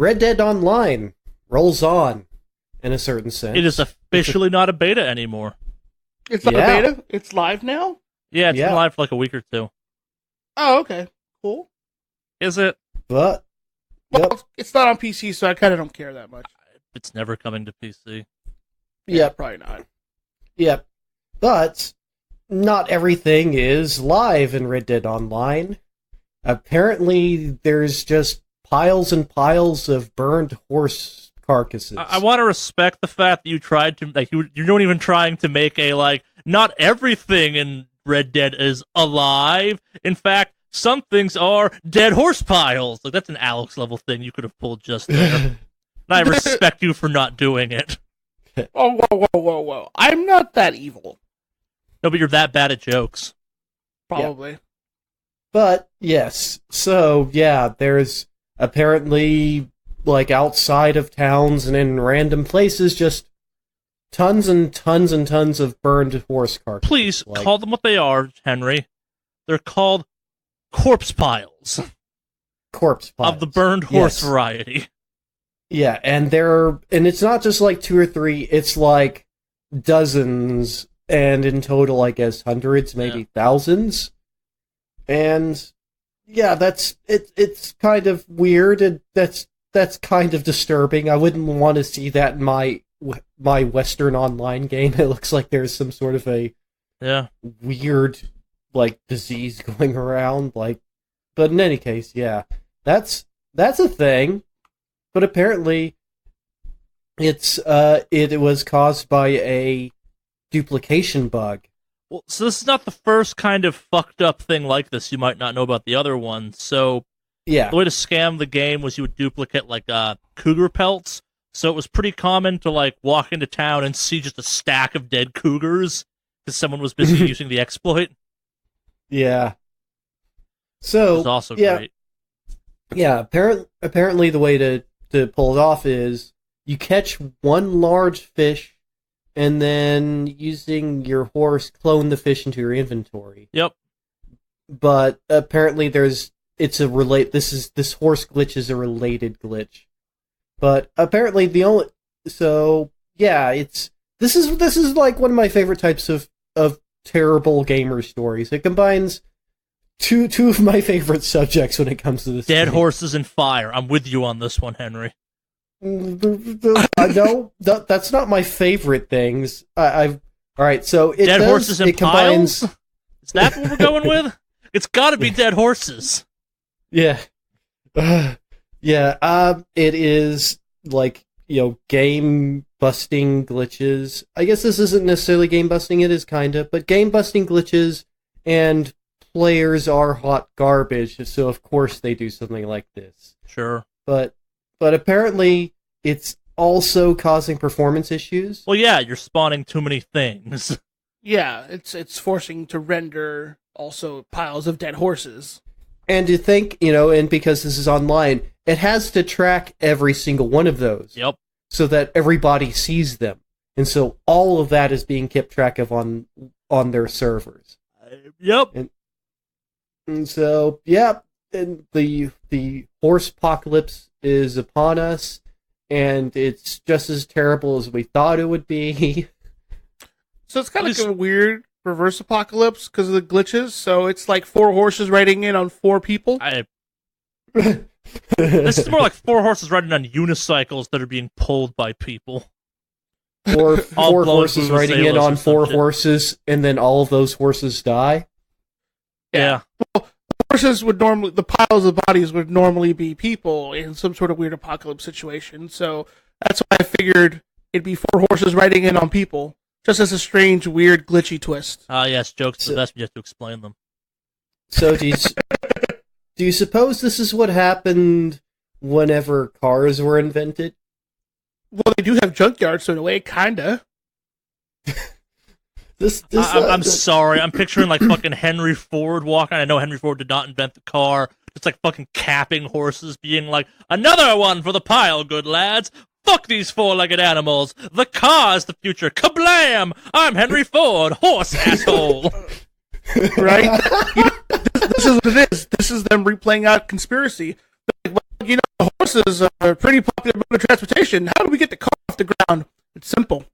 Red Dead Online rolls on, in a certain sense. It is officially not a beta anymore. It's not a beta? It's live now? Yeah, it's been live for like a week or two. Oh, okay. Cool. Is it? But, well, it's not on PC, so I kind of don't care that much. It's never coming to PC. Yeah, probably not. Yep. But not everything is live in Red Dead Online. Apparently, there's just piles and piles of burned horse carcasses. I want to respect the fact that you tried to, like, you're not even trying to make a, like, not everything in Red Dead is alive. In fact, some things are dead horse piles. Like, that's an Alex level thing you could have pulled just there. And I respect you for not doing it. Oh, whoa. I'm not that evil. No, but you're that bad at jokes. Probably. Yeah. But, yes. So, yeah, there's apparently, like, outside of towns and in random places, just tons and tons and tons of burned horse carcasses. Please, call them what they are, Henry. They're called corpse piles. Corpse piles. Of the burned horse variety. Yeah, and it's not just like 2 or 3, it's like dozens, and in total, I guess, hundreds, maybe thousands. And yeah, it's kind of weird, and that's kind of disturbing. I wouldn't want to see that in my Western online game. It looks like there's some sort of a weird, like, disease going around, like, but in any case, yeah, that's a thing. But apparently, it was caused by a duplication bug. Well, so this is not the first kind of fucked up thing like this. You might not know about the other one. So, the way to scam the game was you would duplicate, like, cougar pelts. So it was pretty common to, like, walk into town and see just a stack of dead cougars because someone was busy using the exploit. Yeah. So, it was also great. Yeah, apparently the way to pull it off is you catch one large fish and then using your horse clone the fish into your inventory. Yep. But apparently this horse glitch is a related glitch. But apparently this is like one of my favorite types of terrible gamer stories. It combines two of my favorite subjects when it comes to this. Dead horses and fire. I'm with you on this one, Henry. No, that's not my favorite things. All right, so dead horses and piles? Is that what we're going with? It's got to be dead horses. Yeah, it is like, game busting glitches. I guess this isn't necessarily game busting. It is kind of, but game busting glitches and players are hot garbage, so of course they do something like this. Sure. But apparently it's also causing performance issues. Well, yeah, you're spawning too many things. Yeah, it's forcing to render also piles of dead horses. And to think, and because this is online, it has to track every single one of those. Yep. So that everybody sees them. And so all of that is being kept track of on their servers. Yep. And so, yeah, and the horse apocalypse is upon us, and it's just as terrible as we thought it would be. So it's kind of like a weird reverse apocalypse because of the glitches. So it's like 4 horses riding in on 4 people. This is more like 4 horses riding on unicycles that are being pulled by people. Or 4 horses riding in on 4 horses, and then all of those horses die. Yeah. Well, the piles of bodies would normally be people in some sort of weird apocalypse situation. So that's why I figured it'd be 4 horses riding in on people. Just as a strange, weird, glitchy twist. Yes, jokes are the best, but you have to explain them. So do you suppose this is what happened whenever cars were invented? Well, they do have junkyards, so in a way, kinda. I'm sorry. I'm picturing like fucking Henry Ford walking. I know Henry Ford did not invent the car. It's like fucking capping horses, being like, another one for the pile, good lads. Fuck these 4-legged animals. The car's the future. Kablam! I'm Henry Ford, horse asshole. Right? This is what it is. This is them replaying out conspiracy. Like, well, the horses are a pretty popular mode of transportation. How do we get the car off the ground? It's simple.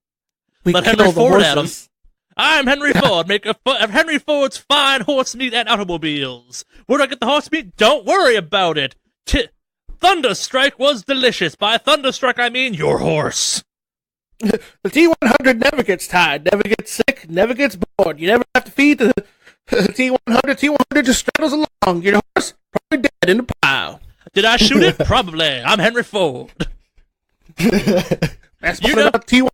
We Let kill Henry the Ford horses. at 'em. I'm Henry Ford, maker of Henry Ford's fine horse meat and automobiles. Where do I get the horse meat? Don't worry about it. Thunderstrike was delicious. By Thunderstrike, I mean your horse. The T100 never gets tired, never gets sick, never gets bored. You never have to feed the T100. T100 just straddles along. Your horse probably dead in the pile. Did I shoot it? Probably. I'm Henry Ford. That's You what know- about T100.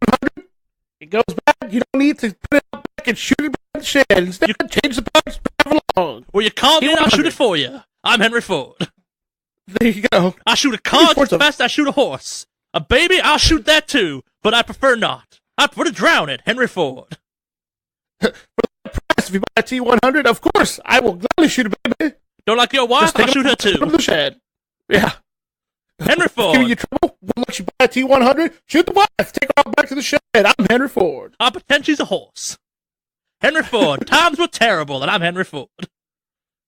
It goes back. You don't need to put it back and shoot it back in the shed. Instead, you change the parts, drive along. Well, you call me and I'll shoot T100. it for you. I'm Henry Ford. There you go. I shoot a car Ford's just a- fast I shoot a horse. A baby, I'll shoot that too, but I prefer not. I prefer to drown it. Henry Ford. If you buy a T100, of course, I will gladly shoot a baby. Don't like your wife? Just take I'll shoot her from too. the shed. Yeah. Henry Giving Ford. you trouble? Won't let you buy a T100? Shoot the wife. Take her off back to the shed. I'm Henry Ford. I pretend she's a horse. Henry Ford. Times were terrible, and I'm Henry Ford.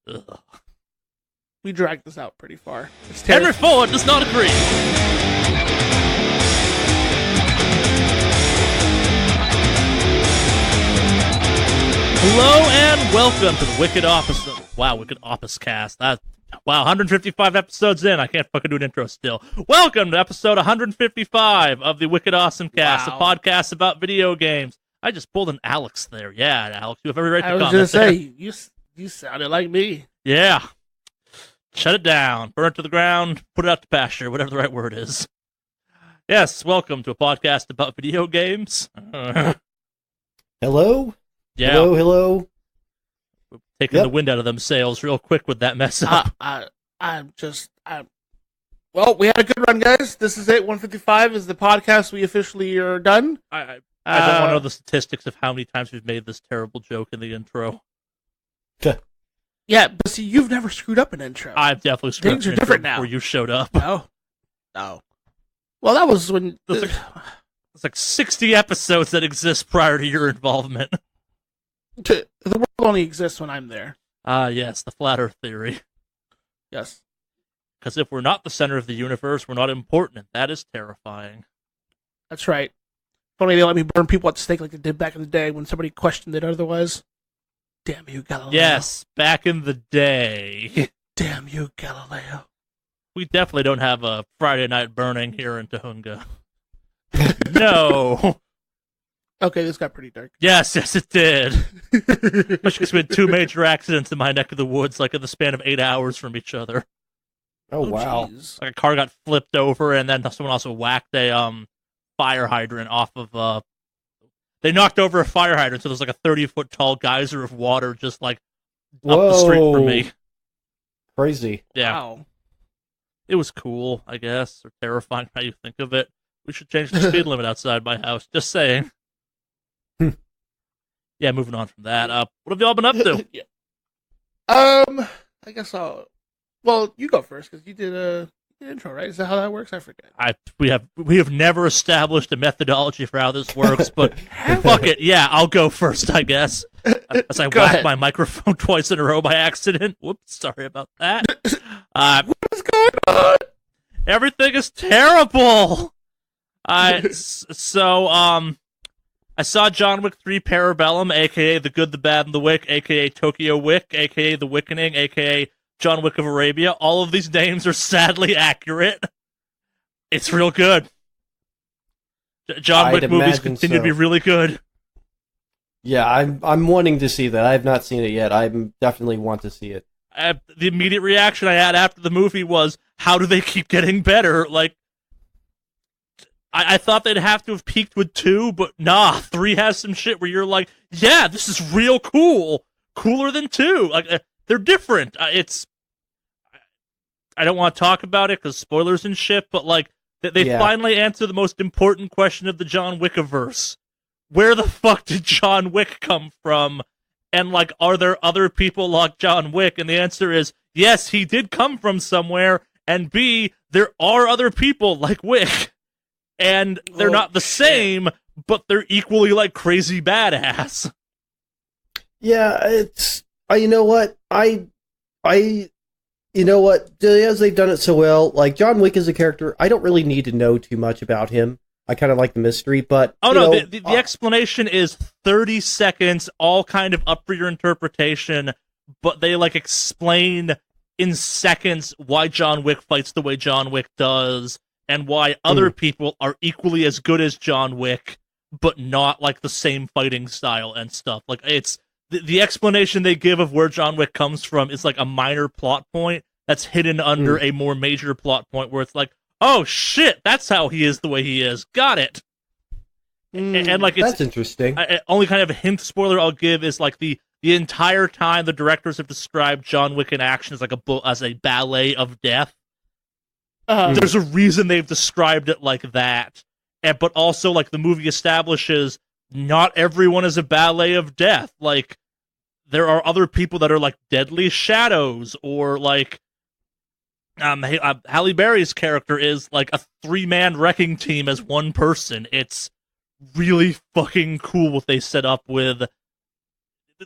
Ugh. We dragged this out pretty far. It's Henry terrible. Ford does not agree. Hello and welcome to the Wicked Opposite. Wow, Wicked Opposite cast. Wow, 155 episodes in. I can't fucking do an intro still. Welcome to episode 155 of the Wicked Awesome Cast, Wow. a podcast about video games. I just pulled an Alex there. Yeah, Alex, you have every right to I was comment going to there. say, you sounded like me. Yeah. Shut it down. Burn it to the ground. Put it out to pasture. Whatever the right word is. Yes, welcome to a podcast about video games. Hello? Yeah, Hello? taking Yep. the wind out of them sails real quick with that mess up. Well, we had a good run, guys. This is it. 155 is the podcast. We officially are done. I don't want to know the statistics of how many times we've made this terrible joke in the intro. Yeah, but see, you've never screwed up an intro. I've definitely screwed Things up are the intro different now. before you showed up. No. Well, that was when... That's It's like 60 episodes that exist prior to your involvement. the world only exists when I'm there. Ah, yes, the flat Earth theory. Yes. Because if we're not the center of the universe, we're not important, and that is terrifying. That's right. If only they let me burn people at the stake like they did back in the day when somebody questioned it otherwise. Damn you, Galileo. Yes, back in the day. Damn you, Galileo. We definitely don't have a Friday night burning here in Tahunga. No. Okay, this got pretty dark. Yes, it did. Especially because we had two major accidents in my neck of the woods, like in the span of 8 hours from each other. Oh, wow. jeez. Like a car got flipped over, and then someone also whacked a fire hydrant off of They knocked over a fire hydrant, so there's like a 30-foot tall geyser of water just like up the street from me. Crazy. Yeah. Wow. It was cool, I guess, or terrifying how you think of it. We should change the speed limit outside my house. Just saying. Yeah, moving on from that. What have y'all been up to? Yeah. I guess I'll... Well, you go first, because you did an intro, right? Is that how that works? I forget. We have never established a methodology for how this works, but fuck it. Yeah, I'll go first, I guess. As I Go whacked ahead. my microphone twice in a row by accident. Whoops, sorry about that. What's going on? Everything is terrible. I saw John Wick 3 Parabellum, aka The Good, the Bad, and the Wick, aka Tokyo Wick, aka The Wickening, aka John Wick of Arabia. All of these names are sadly accurate. It's real good. John Wick I'd movies imagine continue to be so. really good. Yeah, I'm wanting to see that. I have not seen it yet. I definitely want to see it. The immediate reaction I had after the movie was, how do they keep getting better? Like, I thought they'd have to have peaked with 2, but nah, 3 has some shit where you're like, yeah, this is real cool. Cooler than 2. Like, they're different. I don't want to talk about it because spoilers and shit, but like, they Yeah. finally answer the most important question of the John Wickiverse. Where the fuck did John Wick come from? And like, are there other people like John Wick? And the answer is, yes, he did come from somewhere, and B, there are other people like Wick. And they're Oh, not the shit. same, but they're equally like crazy badass. Yeah, it's you know what? I you know what? As they've done it so well, like John Wick as a character, I don't really need to know too much about him. I kind of like the mystery, but the explanation is 30 seconds, all kind of up for your interpretation, but they like explain in seconds why John Wick fights the way John Wick does, and why other people are equally as good as John Wick, but not like the same fighting style and stuff. Like it's the explanation they give of where John Wick comes from is like a minor plot point that's hidden under a more major plot point where it's like, oh shit, that's how he is the way he is. Got it. And like it's that's interesting. Only kind of a hint spoiler I'll give is like the entire time the directors have described John Wick in action as like as a ballet of death. There's a reason they've described it like that. But also like the movie establishes not everyone is a ballet of death. Like there are other people that are like deadly shadows, or like Halle Berry's character is like a 3-man wrecking team as one person. It's really fucking cool what they set up with.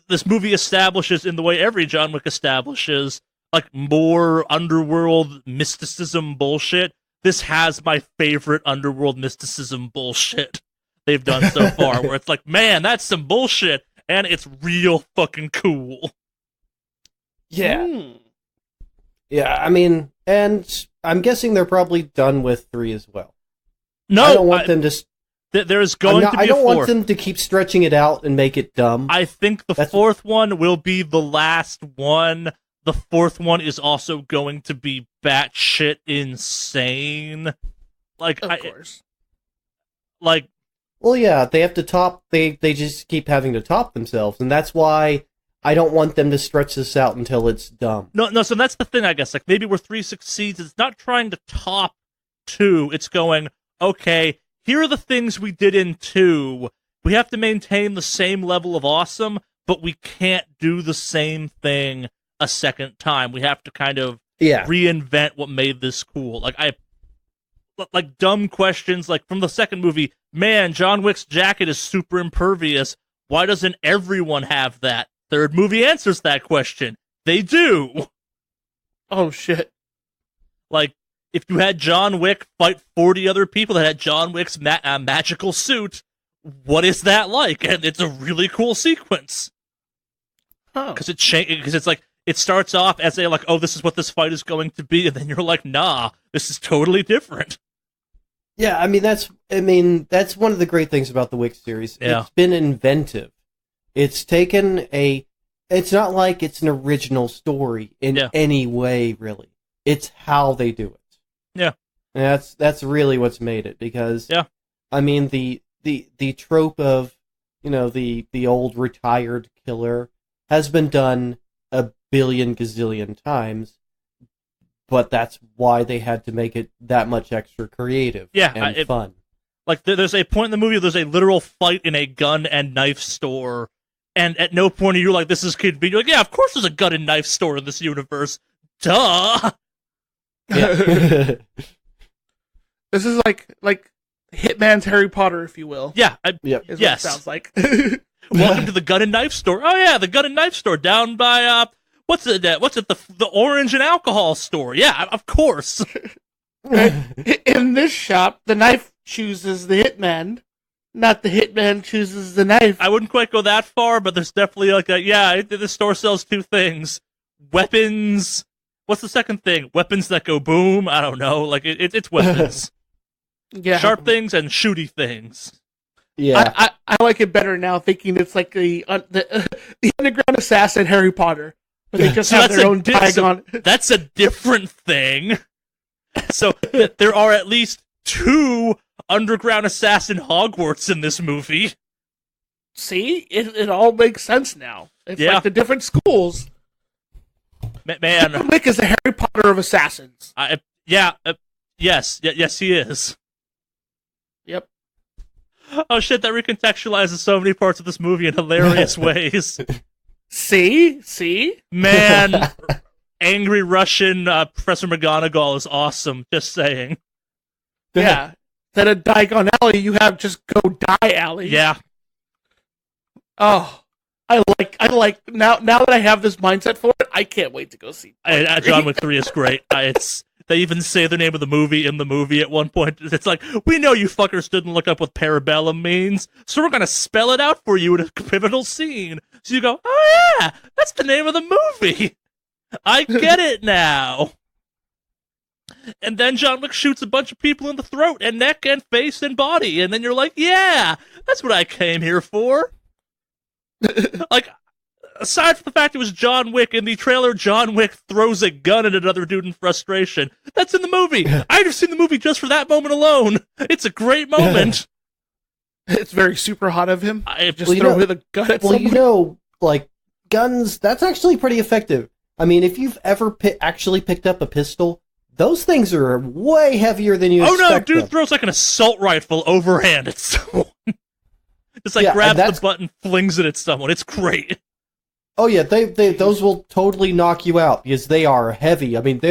This movie establishes, in the way every John Wick establishes, like more underworld mysticism bullshit. This has my favorite underworld mysticism bullshit they've done so far, where it's like, man, that's some bullshit, and it's real fucking cool. Yeah. Yeah, I mean, and I'm guessing they're probably done with 3 as well. No, I don't want them to... There's going to be I don't a 4th. want them to keep stretching it out and make it dumb. I think the 4th one will be the last one. The 4th one is also going to be batshit insane. Like, of course. Like, well, yeah, they have to top. They just keep having to top themselves, and that's why I don't want them to stretch this out until it's dumb. No. So that's the thing, I guess. Like, maybe where 3 succeeds, it's not trying to top 2. It's going, okay, here are the things we did in 2. We have to maintain the same level of awesome, but we can't do the same thing a second time. We have to kind of reinvent what made this cool. Like dumb questions, like from the second movie, man, John Wick's jacket is super impervious. Why doesn't everyone have that? Third movie answers that question. They do. Oh, shit. Like, if you had John Wick fight 40 other people that had John Wick's magical suit, what is that like? And it's a really cool sequence. Because it's like, it starts off as a like, oh, this is what this fight is going to be, and then you're like, nah, this is totally different. Yeah, I mean that's one of the great things about the Wick series. Yeah. It's been inventive. It's taken it's not like it's an original story in any way, really. It's how they do it. Yeah. And that's really what's made it, because I mean the trope of, you know, the old retired killer has been done a billion gazillion times, but that's why they had to make it that much extra creative and fun. Like, there's a point in the movie where there's a literal fight in a gun and knife store, and at no point are you like, this is convenient. You're like, yeah, of course there's a gun and knife store in this universe. Duh! Yeah. This is like Hitman's Harry Potter, if you will. Yeah. Is what it sounds like. Welcome to the gun and knife store. Oh yeah, the gun and knife store down by what's it? The orange and alcohol store. Yeah, of course. In this shop, the knife chooses the hitman, not the hitman chooses the knife. I wouldn't quite go that far, but there's definitely like the store sells 2 things: weapons. What's the second thing? Weapons that go boom. I don't know. Like it's weapons. Yeah, sharp things and shooty things. Yeah, I like it better now, thinking it's like the underground assassin Harry Potter, but they just have their own tag on. That's a different thing. So there are at least 2 underground assassin Hogwarts in this movie. See, it all makes sense now. It's like the different schools. Man, Wick is the Harry Potter of assassins. Yes, he is. Yep. Oh shit, that recontextualizes so many parts of this movie in hilarious ways. See? Man, angry Russian Professor McGonagall is awesome, just saying. Yeah. Instead of Diagon Alley, you have just Go Die Alley. Yeah. Oh, I like now that I have this mindset for it, I can't wait to go see. John Wick 3 is great. They even say the name of the movie in the movie at one point. It's like, we know you fuckers didn't look up what Parabellum means, so we're gonna spell it out for you in a pivotal scene. So you go, oh yeah, that's the name of the movie. I get it now. And then John Wick shoots a bunch of people in the throat and neck and face and body, and then you're like, yeah, that's what I came here for. Like, aside from the fact it was John Wick, in the trailer, John Wick throws a gun at another dude in frustration. That's in the movie. I'd have seen the movie just for that moment alone. It's a great moment. It's very super hot of him. I Just throw with a gun at someone. You know, like, guns, that's actually pretty effective. I mean, if you've ever actually picked up a pistol, those things are way heavier than you expect. Oh no, dude them. throws like an assault rifle overhand at someone. It's like grabs the button, flings it at someone. It's great. Oh yeah, those will totally knock you out because they are heavy. I mean,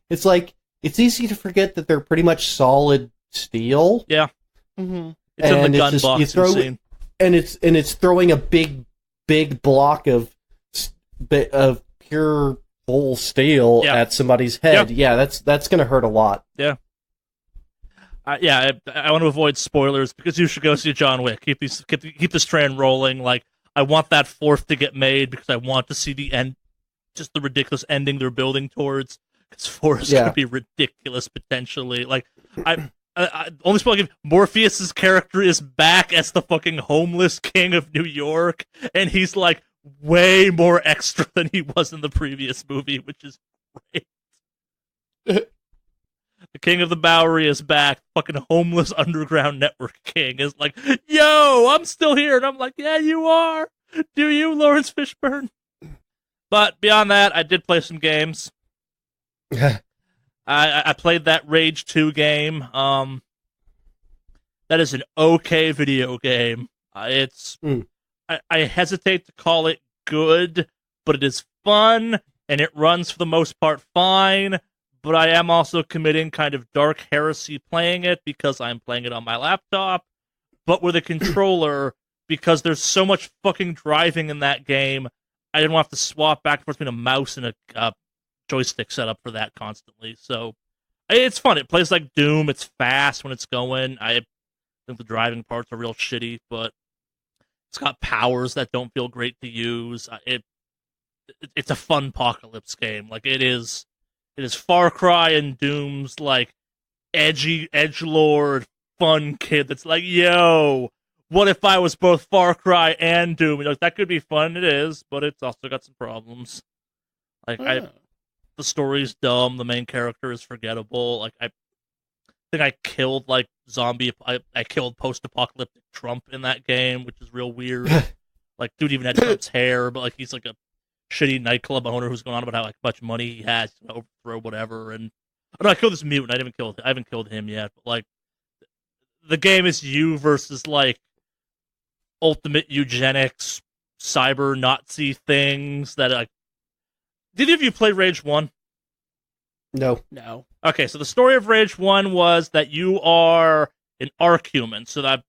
it's like, it's easy to forget that they're pretty much solid steel. Yeah. Mm-hmm. It's in the gun box scene. And it's throwing a big block of pure full steel at somebody's head. Yeah, that's gonna hurt a lot. Yeah. I want to avoid spoilers because you should go see John Wick. Keep this train rolling. Like, I want that fourth to get made because I want to see the end, just the ridiculous ending they're building towards. Because 4 is going to be ridiculous potentially. Like, I only spoil I give, Morpheus's character is back as the fucking homeless king of New York, and he's like way more extra than he was in the previous movie, which is great. The king of the Bowery is back. Fucking homeless underground network king is like, yo, I'm still here. And I'm like, yeah, you are. Do you, Lawrence Fishburne? But beyond that, I did play some games. I played that Rage 2 game. That is an okay video game. I hesitate to call it good, but it is fun, and it runs for the most part fine. But I am also committing kind of dark heresy playing it because I'm playing it on my laptop, but with a controller because there's so much fucking driving in that game. I didn't want to have to swap back and forth between a mouse and a joystick setup for that constantly. So it's fun. It plays like Doom. It's fast when it's going. I think the driving parts are real shitty, but it's got powers that don't feel great to use. It's a fun apocalypse game. Like, it is Far Cry and Doom's, like, edgy, edgelord, fun kid that's like, yo, what if I was both Far Cry and Doom? Like, that could be fun, it is, but it's also got some problems. Like, the story's dumb, the main character is forgettable. Like, I think I killed, like, I killed post-apocalyptic Trump in that game, which is real weird. Like, dude even had Trump's hair, but, like, he's like a shitty nightclub owner who's going on about how like much money he has to overthrow whatever. And I killed this mutant. I haven't killed him yet. But like, the game is you versus like ultimate eugenics, cyber Nazi things that like. Did any of you play Rage 1? No. Okay, so the story of Rage 1 was that you are an Arch-human. So that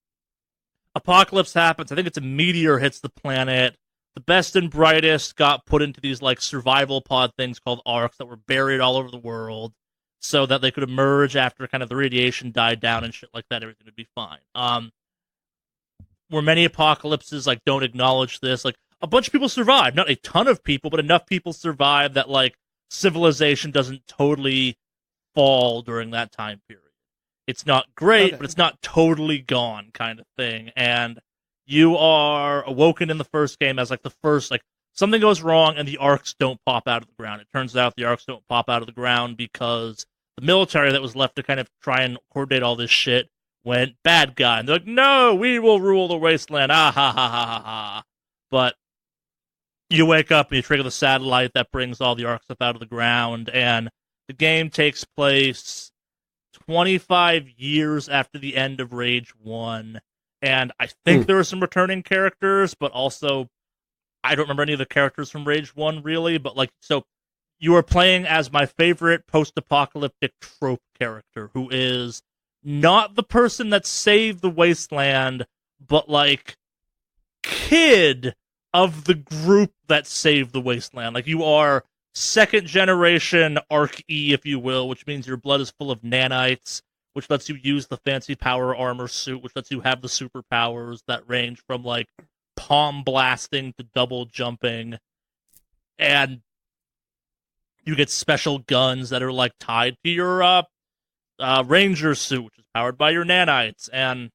apocalypse happens. I think it's a meteor hits the planet. The best and brightest got put into these like survival pod things called arcs that were buried all over the world so that they could emerge after kind of the radiation died down and shit like that. Everything would be fine. Where many apocalypses like don't acknowledge this, like a bunch of people survive, not a ton of people, but enough people survive that like civilization doesn't totally fall during that time period. It's not great, but it's not totally gone kind of thing. And you are awoken in the first game as like the first, like something goes wrong and the arcs don't pop out of the ground. It turns out the arcs don't pop out of the ground because the military that was left to kind of try and coordinate all this shit went bad guy. And they're like, no, we will rule the wasteland. Ah, ha, ha, ha, ha, ha. But you wake up and you trigger the satellite that brings all the arcs up out of the ground. And the game takes place 25 years after the end of Rage 1. And I think there are some returning characters, but also I don't remember any of the characters from Rage 1 really, but like, so you are playing as my favorite post-apocalyptic trope character, who is not the person that saved the wasteland, but like kid of the group that saved the wasteland. Like, you are second generation Arc E, if you will, which means your blood is full of nanites, which lets you use the fancy power armor suit, which lets you have the superpowers that range from, like, palm blasting to double jumping. And you get special guns that are, like, tied to your ranger suit, which is powered by your nanites. And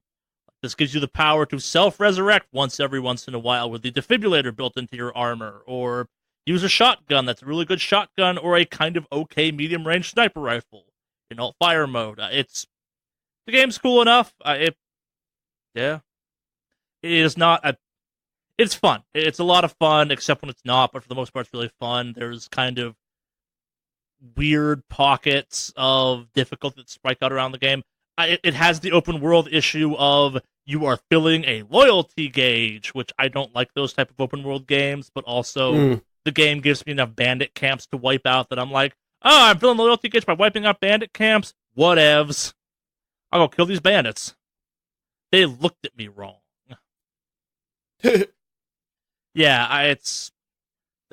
this gives you the power to self-resurrect every once in a while with the defibrillator built into your armor, or use a shotgun that's a really good shotgun, or a kind of okay medium-range sniper rifle in alt-fire mode. The game's cool enough. It is not. It's fun. It's a lot of fun, except when it's not. But for the most part, it's really fun. There's kind of weird pockets of difficulty that strike out around the game. It has the open world issue of you are filling a loyalty gauge, which I don't like those type of open world games. But also, the game gives me enough bandit camps to wipe out that I'm like, oh, I'm filling the loyalty gauge by wiping out bandit camps. Whatevs. I'll go kill these bandits. They looked at me wrong. Yeah,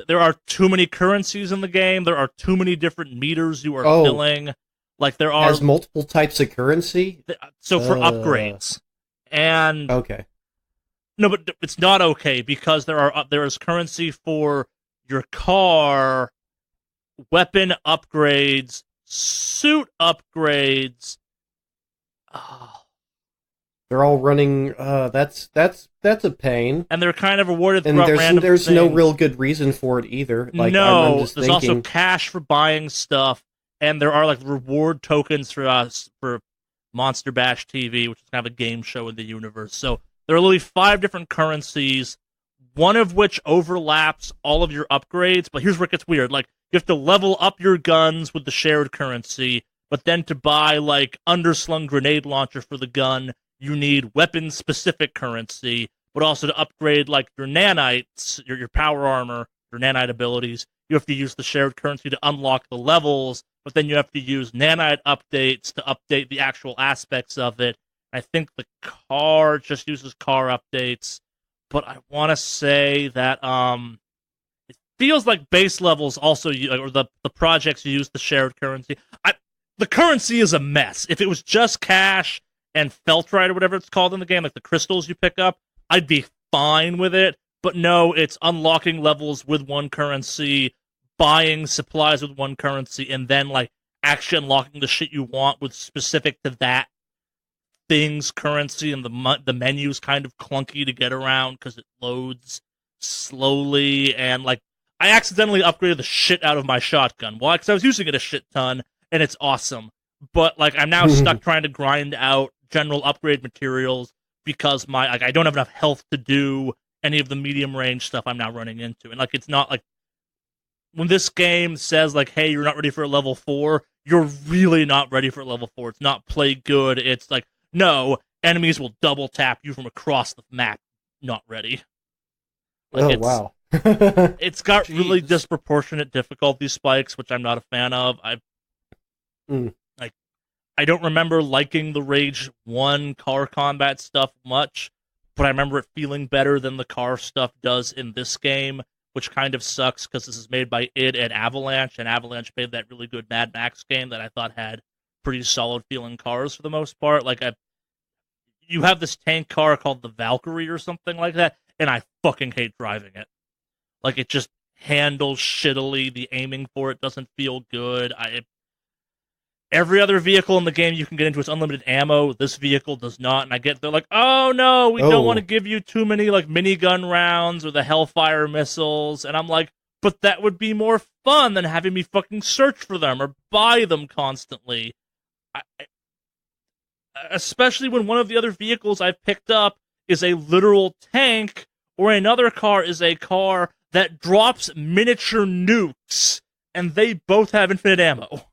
there are too many currencies in the game. There are too many different meters you are filling. Like, there are... Has multiple types of currency? So for upgrades. And... Okay. No, but it's not okay, because there is currency for your car, weapon upgrades, suit upgrades. They're all running. That's a pain. And they're kind of awarded and throughout random there's things. no real good reason for it either. Like, no, I'm just there's thinking... also cash for buying stuff, and there are like reward tokens for Monster Bash TV, which is kind of a game show in the universe. So there are literally 5 different currencies, one of which overlaps all of your upgrades. But here's where it gets weird. Like, you have to level up your guns with the shared currency, but then to buy, like, underslung grenade launcher for the gun, you need weapon-specific currency, but also to upgrade, like, your nanites, your power armor, your nanite abilities, you have to use the shared currency to unlock the levels, but then you have to use nanite updates to update the actual aspects of it. I think the car just uses car updates, but I want to say that it feels like base levels also, or the projects use the shared currency. The currency is a mess. If it was just cash and Feltrite or whatever it's called in the game, like the crystals you pick up, I'd be fine with it. But no, it's unlocking levels with one currency, buying supplies with one currency, and then like actually unlocking the shit you want with specific to that thing's currency, and the menu's kind of clunky to get around because it loads slowly. And like, I accidentally upgraded the shit out of my shotgun. Why? Because I was using it a shit ton, and it's awesome. But like, I'm now stuck trying to grind out general upgrade materials because I don't have enough health to do any of the medium range stuff I'm now running into. And like, it's not like when this game says like, hey, you're not ready for a level 4, you're really not ready for a level 4. It's not play good. It's like, no, enemies will double tap you from across the map. Not ready. Like, wow. It's got really disproportionate difficulty spikes, which I'm not a fan of. I don't remember liking the Rage 1 car combat stuff much, but I remember it feeling better than the car stuff does in this game, which kind of sucks because this is made by id and Avalanche made that really good Mad Max game that I thought had pretty solid feeling cars for the most part. Like, you have this tank car called the Valkyrie or something like that, and I fucking hate driving it. Like, it just handles shittily. The aiming for it doesn't feel good. Every other vehicle in the game you can get into its unlimited ammo. This vehicle does not, and they're like, oh no, we don't want to give you too many like minigun rounds or the Hellfire missiles, and I'm like, but that would be more fun than having me fucking search for them or buy them constantly. Especially when one of the other vehicles I've picked up is a literal tank, or another car is a car that drops miniature nukes, and they both have infinite ammo.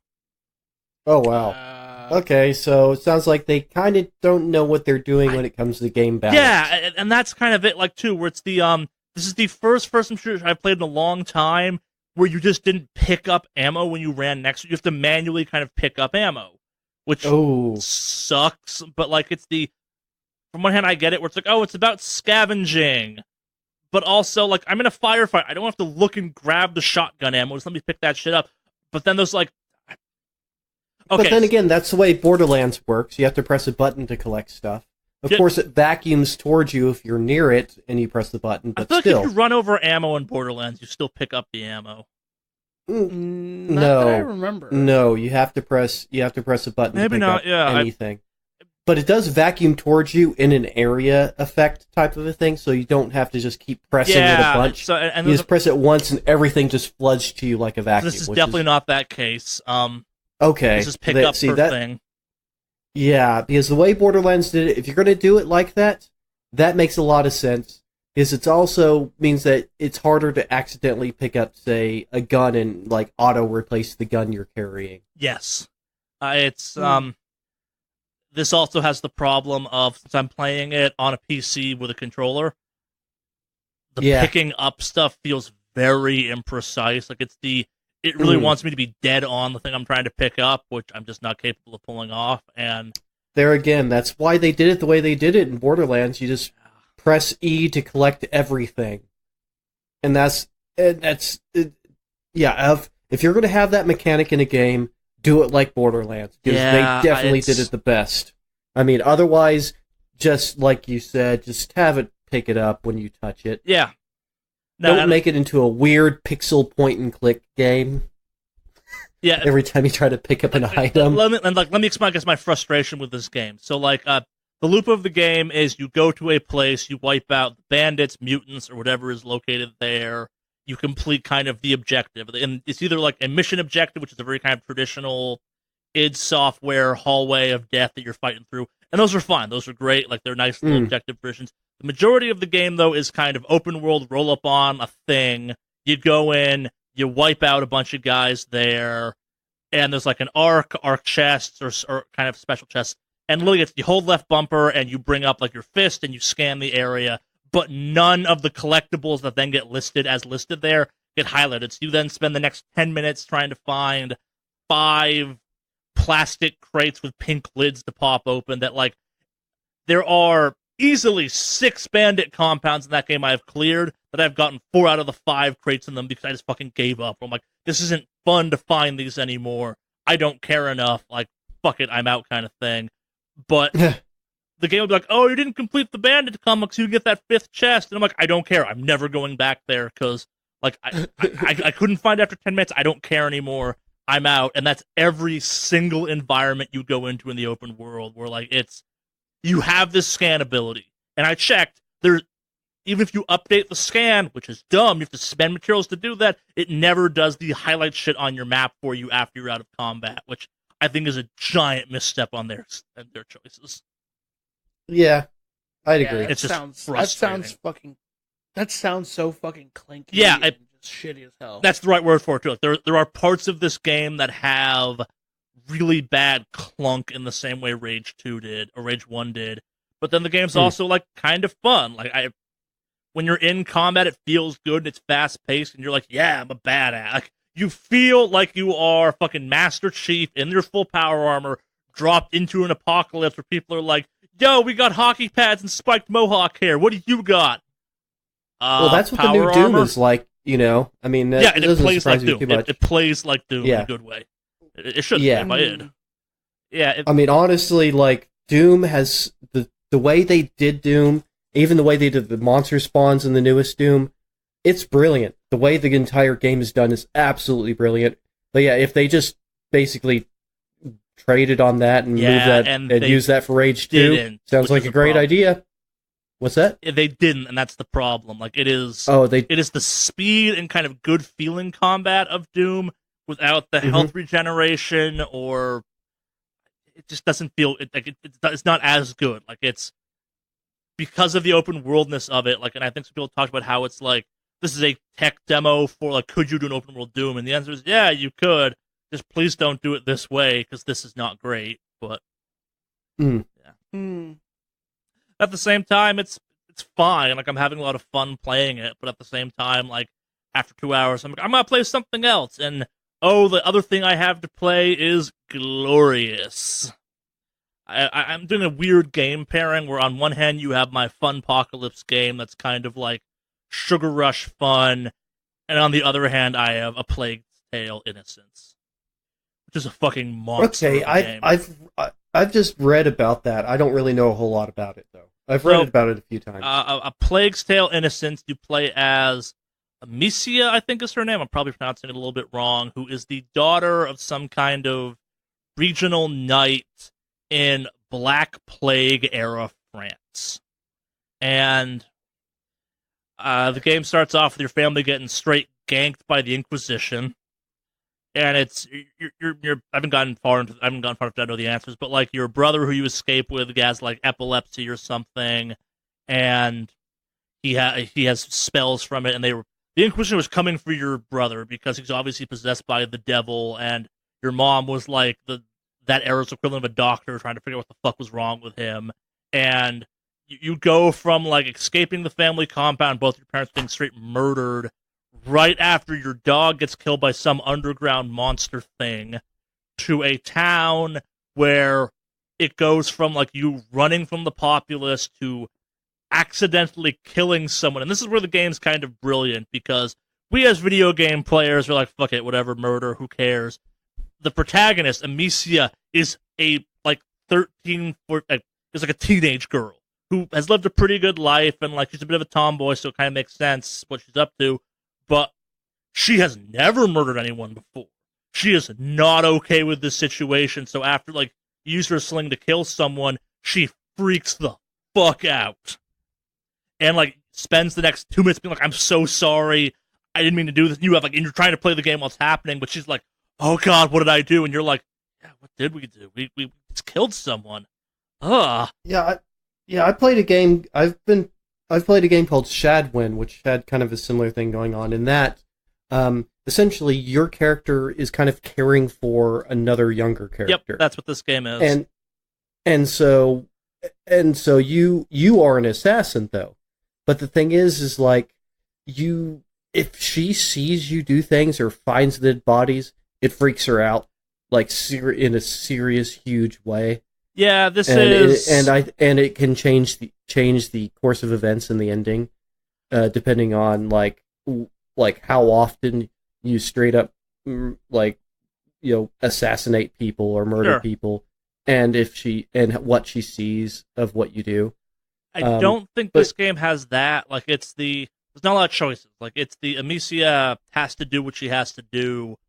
Oh, wow. Okay, so it sounds like they kind of don't know what they're doing when it comes to the game balance. Yeah, and that's kind of it, like, too, where it's the, this is the first person shooter I've played in a long time where you just didn't pick up ammo when you ran next to it. You have to manually kind of pick up ammo, which sucks, but, like, it's from one hand I get it, where it's like, oh, it's about scavenging, but also, like, I'm in a firefight. I don't have to look and grab the shotgun ammo. Just let me pick that shit up. But then there's, like... Okay. But then again, that's the way Borderlands works. You have to press a button to collect stuff. Of course, it vacuums towards you if you're near it, and you press the button, but I feel still. like if you run over ammo in Borderlands, you still pick up the ammo. Not that I remember. No, you have to press a button to pick up anything. But it does vacuum towards you in an area effect type of a thing, so you don't have to just keep pressing it a bunch. So, you just press it once, and everything just floods to you like a vacuum. This is definitely not that case. Okay. This is pick up per thing. Yeah, because the way Borderlands did it, if you're going to do it like that, that makes a lot of sense. Because it also means that it's harder to accidentally pick up, say, a gun and like auto replace the gun you're carrying. Yes, This also has the problem of, since I'm playing it on a PC with a controller, the picking up stuff feels very imprecise. Like it really wants me to be dead on the thing I'm trying to pick up, which I'm just not capable of pulling off. And there again, that's why they did it the way they did it in Borderlands. You just press E to collect everything, and if you're going to have that mechanic in a game, do it like Borderlands, because they definitely did it the best. I mean, otherwise, just like you said, just have it pick it up when you touch it. Yeah. Don't make it into a weird pixel point-and-click game. Yeah. Every time you try to pick up an item. Let me explain, I guess, my frustration with this game. So, like, the loop of the game is you go to a place, you wipe out bandits, mutants, or whatever is located there. You complete kind of the objective. And it's either like a mission objective, which is a very kind of traditional id Software hallway of death that you're fighting through. And those are fine. Those are great. Like, they're nice little objective versions. The majority of the game, though, is kind of open world, roll up on a thing. You go in, you wipe out a bunch of guys there, and there's like an arc chests, or kind of special chests. And literally, it's you hold left bumper, and you bring up like your fist, and you scan the area. But none of the collectibles that then get listed as listed there get highlighted. So you then spend the next 10 minutes trying to find 5 plastic crates with pink lids to pop open that, like, there are easily 6 bandit compounds in that game I have cleared that I've gotten 4 out of the 5 crates in them because I just fucking gave up. I'm like, this isn't fun to find these anymore. I don't care enough. Like, fuck it, I'm out kind of thing. But the game will be like, oh, you didn't complete the bandit comics, you can get that 5th chest. And I'm like, I don't care. I'm never going back there because, like, I couldn't find it after 10 minutes. I don't care anymore. I'm out. And that's every single environment you go into in the open world where, like, you have this scan ability. And I checked, even if you update the scan, which is dumb, you have to spend materials to do that, it never does the highlight shit on your map for you after you're out of combat, which I think is a giant misstep on their choices. Yeah, I'd agree. It sounds so fucking clinky. Yeah, and just shitty as hell. That's the right word for it too. Like, there are parts of this game that have really bad clunk in the same way Rage 2 did, or Rage 1 did. But then the game's also, like, kind of fun. Like, when you're in combat, it feels good, and it's fast-paced, and you're like, yeah, I'm a badass. Like, you feel like you are fucking Master Chief in your full power armor, dropped into an apocalypse where people are like, yo, we got hockey pads and spiked mohawk hair. What do you got? Well, that's what the new Doom is like, you know? I mean, yeah, and it plays like Doom. It plays like Doom in a good way. It should be, if I did. Yeah. I mean, honestly, like, Doom has the way they did Doom, even the way they did the monster spawns in the newest Doom, it's brilliant. The way the entire game is done is absolutely brilliant. But yeah, if they just basically traded on that and move that and use that for Rage 2, sounds like a great idea. What's that? They didn't, and that's the problem. Like, it is it is the speed and kind of good feeling combat of Doom without the health regeneration, or it just doesn't feel it's not as good. Like, it's because of the open worldness of it. Like, and I think some people talked about how it's like, this is a tech demo for, like, could you do an open world Doom? And the answer is, yeah, you could. Just please don't do it this way, because this is not great. But yeah. At the same time, it's fine. Like, I'm having a lot of fun playing it, but at the same time, like, after 2 hours, I'm like, I'm gonna play something else. And the other thing I have to play is Glorious. I'm doing a weird game pairing where on one hand you have my Funpocalypse game that's kind of like Sugar Rush fun, and on the other hand, I have A Plague Tale: Innocence, which is a fucking monster. Okay, of a game. I've just read about that. I don't really know a whole lot about it though. I've read about it a few times. A Plague's Tale: Innocence. You play as Amicia, I think is her name. I'm probably pronouncing it a little bit wrong. Who is the daughter of some kind of regional knight in Black Plague era France, and the game starts off with your family getting straight ganked by the Inquisition. And it's you're I haven't gone far enough to know the answers, but like your brother who you escape with has like epilepsy or something, and he has spells from it, and the Inquisition was coming for your brother because he's obviously possessed by the devil, and your mom was like that era's equivalent of a doctor trying to figure out what the fuck was wrong with him, and you go from like escaping the family compound, both your parents being straight murdered, right after your dog gets killed by some underground monster thing, to a town where it goes from like you running from the populace to accidentally killing someone. And this is where the game's kind of brilliant, because we as video game players are like, fuck it, whatever, murder, who cares? The protagonist, Amicia, is a like 13, is like a teenage girl who has lived a pretty good life, and like she's a bit of a tomboy, so it kind of makes sense what she's up to. But she has never murdered anyone before. She is not okay with this situation. So after like use her sling to kill someone, she freaks the fuck out and like spends the next 2 minutes being like, "I'm so sorry. I didn't mean to do this." You have like, and you're trying to play the game while it's happening, but she's like, "Oh God, what did I do?" And you're like, "Yeah, what did we do? We just killed someone." Ugh. Yeah, I played a game. I've played a game called Shadwin, which had kind of a similar thing going on. In that, essentially, your character is kind of caring for another younger character. Yep, that's what this game is. And so you are an assassin though. But the thing is like if she sees you do things or finds dead bodies, it freaks her out like in a serious, huge way. Yeah, this and is, it can change the course of events and the ending, depending on like how often you straight up assassinate people or murder people, and what she sees of what you do. I don't think this game has that. Like there's not a lot of choices. Like it's the Amicia has to do what she has to do,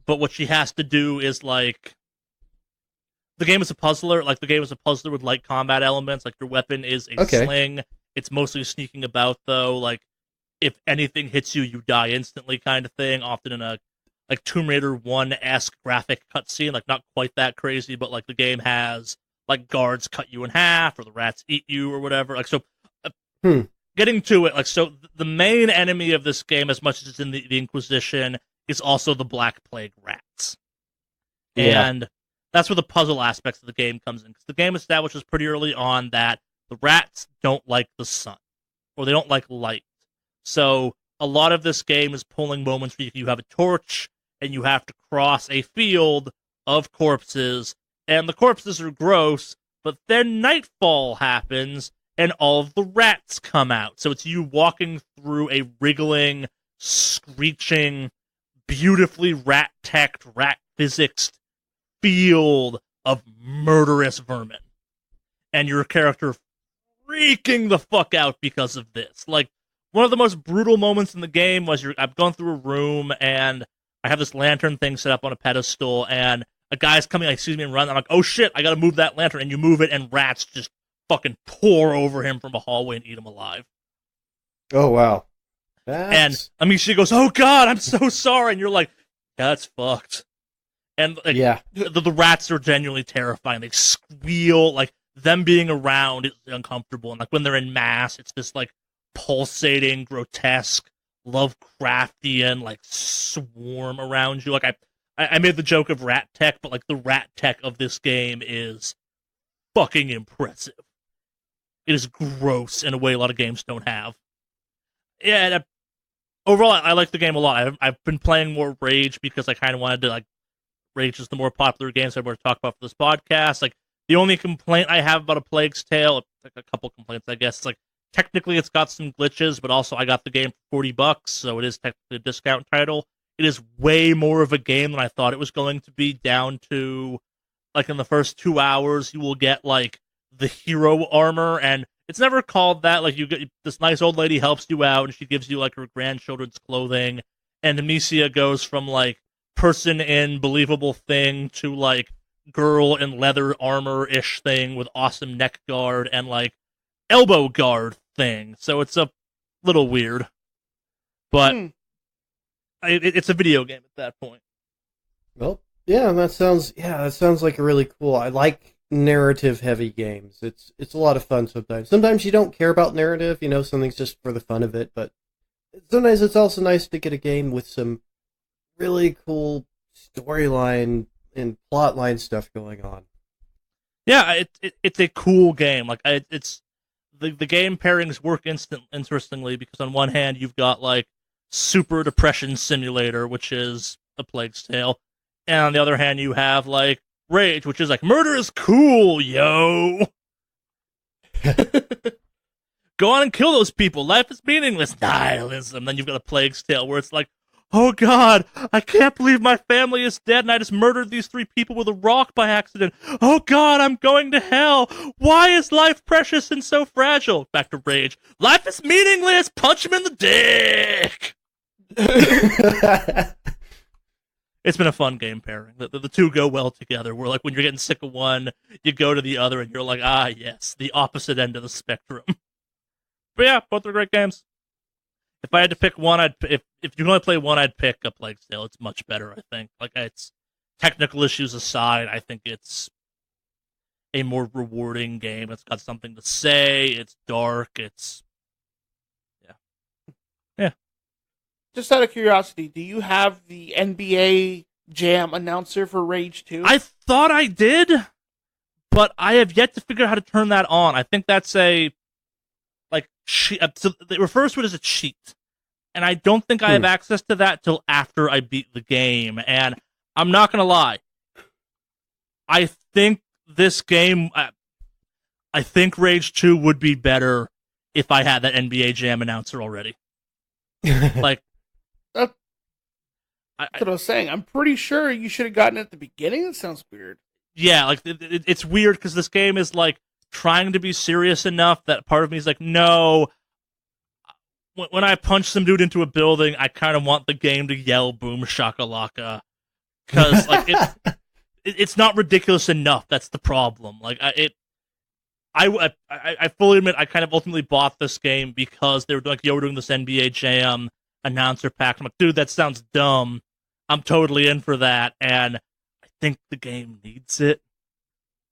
but what she has to do is like. The game is a puzzler. Like, the game is a puzzler with light combat elements. Like, your weapon is a sling. It's mostly sneaking about, though. Like, if anything hits you, you die instantly kind of thing. Often in a, like, Tomb Raider 1-esque graphic cutscene. Like, not quite that crazy, but, like, the game has, like, guards cut you in half, or the rats eat you, or whatever. Like, so, getting to it, like, so, the main enemy of this game, as much as it's in the Inquisition, is also the Black Plague rats. Yeah. And that's where the puzzle aspects of the game comes in, because the game establishes pretty early on that the rats don't like the sun, or they don't like light. So a lot of this game is pulling moments where you have a torch, and you have to cross a field of corpses, and the corpses are gross, but then nightfall happens, and all of the rats come out. So it's you walking through a wriggling, screeching, beautifully rat-teched, rat-physicsed field of murderous vermin, and your character freaking the fuck out because of this. Like, one of the most brutal moments in the game was I've gone through a room, and I have this lantern thing set up on a pedestal, and a guy's coming, like, sees me and run. I'm like, oh shit, I gotta move that lantern, and you move it, and rats just fucking pour over him from a hallway and eat him alive. Oh, wow. And Amicia goes, oh God, I'm so sorry, and you're like, yeah, that's fucked. And like, the rats are genuinely terrifying. They squeal, like them being around is uncomfortable. And like when they're in mass, it's this like pulsating, grotesque, Lovecraftian like swarm around you. Like I made the joke of rat tech, but like the rat tech of this game is fucking impressive. It is gross in a way a lot of games don't have. Yeah, and overall, I like the game a lot. I've been playing more Rage because I kind of wanted to like. Rage is the more popular game, so I want to talk about for this podcast. Like, the only complaint I have about A Plague's Tale, like a couple complaints, I guess, it's like technically it's got some glitches, but also I got the game for $40, so it is technically a discount title. It is way more of a game than I thought it was going to be, down to, like, in the first 2 hours, you will get, like, the hero armor, and it's never called that. Like, you get this nice old lady helps you out, and she gives you, like, her grandchildren's clothing, and Amicia goes from, like, person in believable thing to, like, girl in leather armor-ish thing with awesome neck guard and, like, elbow guard thing. So it's a little weird. But it's a video game at that point. Well, yeah, that sounds like a really cool. I like narrative-heavy games. It's a lot of fun sometimes. Sometimes you don't care about narrative, something's just for the fun of it, but sometimes it's also nice to get a game with some really cool storyline and plotline stuff going on. Yeah, it's a cool game. Like, it's the game pairings work interestingly, because on one hand you've got, like, Super Depression Simulator, which is A Plague's Tale, and on the other hand you have, like, Rage, which is like, murder is cool, yo. Go on and kill those people. Life is meaningless. Nihilism. Then you've got A Plague's Tale, where it's like, oh god, I can't believe my family is dead and I just murdered these 3 people with a rock by accident. Oh god, I'm going to hell. Why is life precious and so fragile? Back to Rage. Life is meaningless. Punch him in the dick. It's been a fun game pairing. The two go well together. Where, like, when you're getting sick of one, you go to the other and you're like, ah, yes, the opposite end of the spectrum. But yeah, both are great games. If I had to pick one, if you can only play one, I'd pick A Plague's Tale. It's much better, I think. Like, it's technical issues aside, I think it's a more rewarding game. It's got something to say. It's dark. It's yeah. Just out of curiosity, do you have the NBA Jam announcer for Rage 2? I thought I did, but I have yet to figure out how to turn that on. I think that's a so it refers to it as a cheat, and I don't think I have access to that till after I beat the game. And I'm not gonna lie, I think this game, I think Rage 2 would be better if I had that NBA Jam announcer already. Like, that's what I was saying. I'm pretty sure you should have gotten it at the beginning. That sounds weird. Yeah, like, it's weird because this game is, like, trying to be serious enough that part of me is like, no, when I punch some dude into a building, I kind of want the game to yell boom shakalaka, because, like, it's not ridiculous enough. That's the problem. Like, I fully admit I kind of ultimately bought this game because they were like, yo, we're doing this NBA Jam announcer pack. I'm like, dude, that sounds dumb. I'm totally in for that, and I think the game needs it.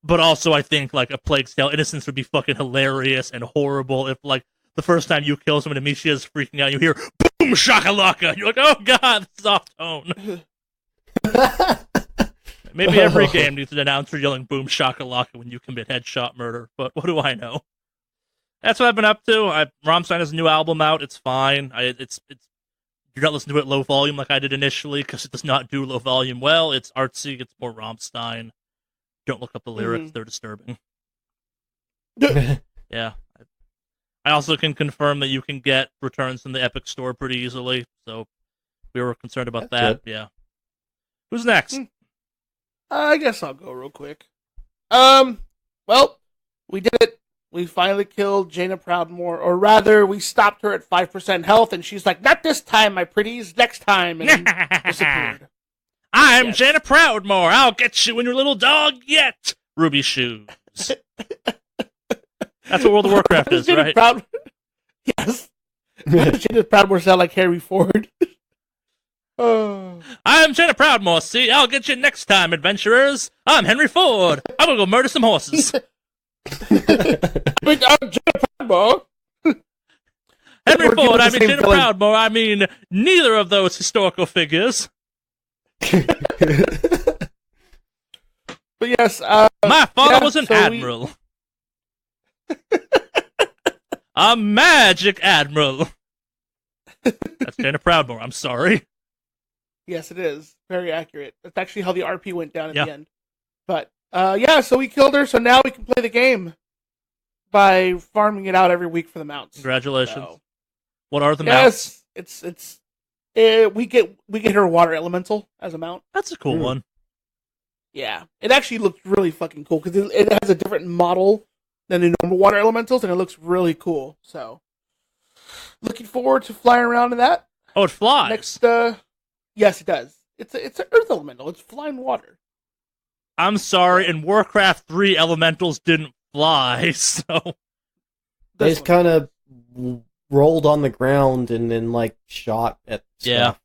But also, I think, like, A Plague's Tale Innocence would be fucking hilarious and horrible if, like, the first time you kill someone, Amicia's freaking out, you hear boom shakalaka, and you're like, oh god, this is off tone. Maybe every game needs an announcer yelling boom shakalaka when you commit headshot murder, but what do I know? That's what I've been up to. Rammstein has a new album out. It's fine. It's you're not listening to it low volume like I did initially, because it does not do low volume well. It's artsy. It's more Rammstein. Don't look up the lyrics; they're disturbing. Yeah. I also can confirm that you can get returns from the Epic Store pretty easily, so we were concerned about that. Yeah. Who's next? I guess I'll go real quick. Well, we did it. We finally killed Jaina Proudmoore, or rather, we stopped her at 5% health, and she's like, "Not this time, my pretties. Next time," and disappeared. I'm Jaina Proudmoore. I'll get you and your little dog yet, Ruby Shoes. That's what World of Warcraft is, right? Yes. Jaina Proudmoore sound like Harry Ford. I'm Jaina Proudmoore. See, I'll get you next time, adventurers. I'm Henry Ford. I'm gonna go murder some horses. I'm Jaina Proudmoore. Henry Ford, I mean Jaina Proudmoore. I mean neither of those historical figures. But yes, my father was an admiral. A magic admiral. That's Jaina Proudmoore. I'm sorry. Yes, it is. Very accurate. That's actually how the RP went down at the end. But, yeah, so we killed her, so now we can play the game. by farming it out every week for the mounts. Congratulations. So, What are the mounts? We get her water elemental as a mount. That's a cool one. Yeah, it actually looks really fucking cool because it has a different model than the normal water elementals, and it looks really cool. So, looking forward to flying around in that. Oh, it flies. Next, yes, it does. It's an earth elemental. It's flying water. I'm sorry, in Warcraft 3, elementals didn't fly, so... They just kind of rolled on the ground and then, like, shot at stuff.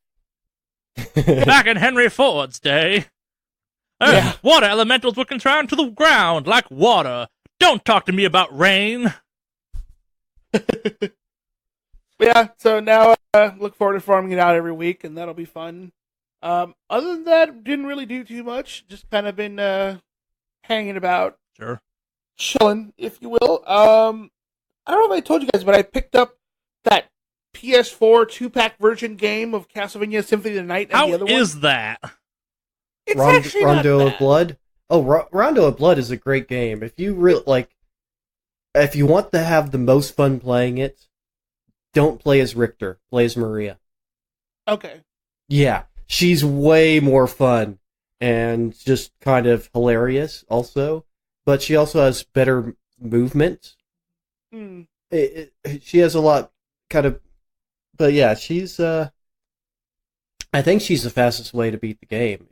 Yeah. Back in Henry Ford's day, water elementals were confined to the ground like water. Don't talk to me about rain. Yeah, so now look forward to farming it out every week, and that'll be fun. Other than that, didn't really do too much. Just kind of been hanging about. Sure. Chilling, if you will. I don't know if I told you guys, but I picked up that PS4 2-pack version game of Castlevania Symphony of the Night and the other one. How is that? It's actually Rondo not of bad. Blood? Oh, Rondo of Blood is a great game. If you if you want to have the most fun playing it, don't play as Richter. Play as Maria. Okay. Yeah, she's way more fun and just kind of hilarious also, but she also has better movement. Hmm. She has a lot but yeah, she's I think she's the fastest way to beat the game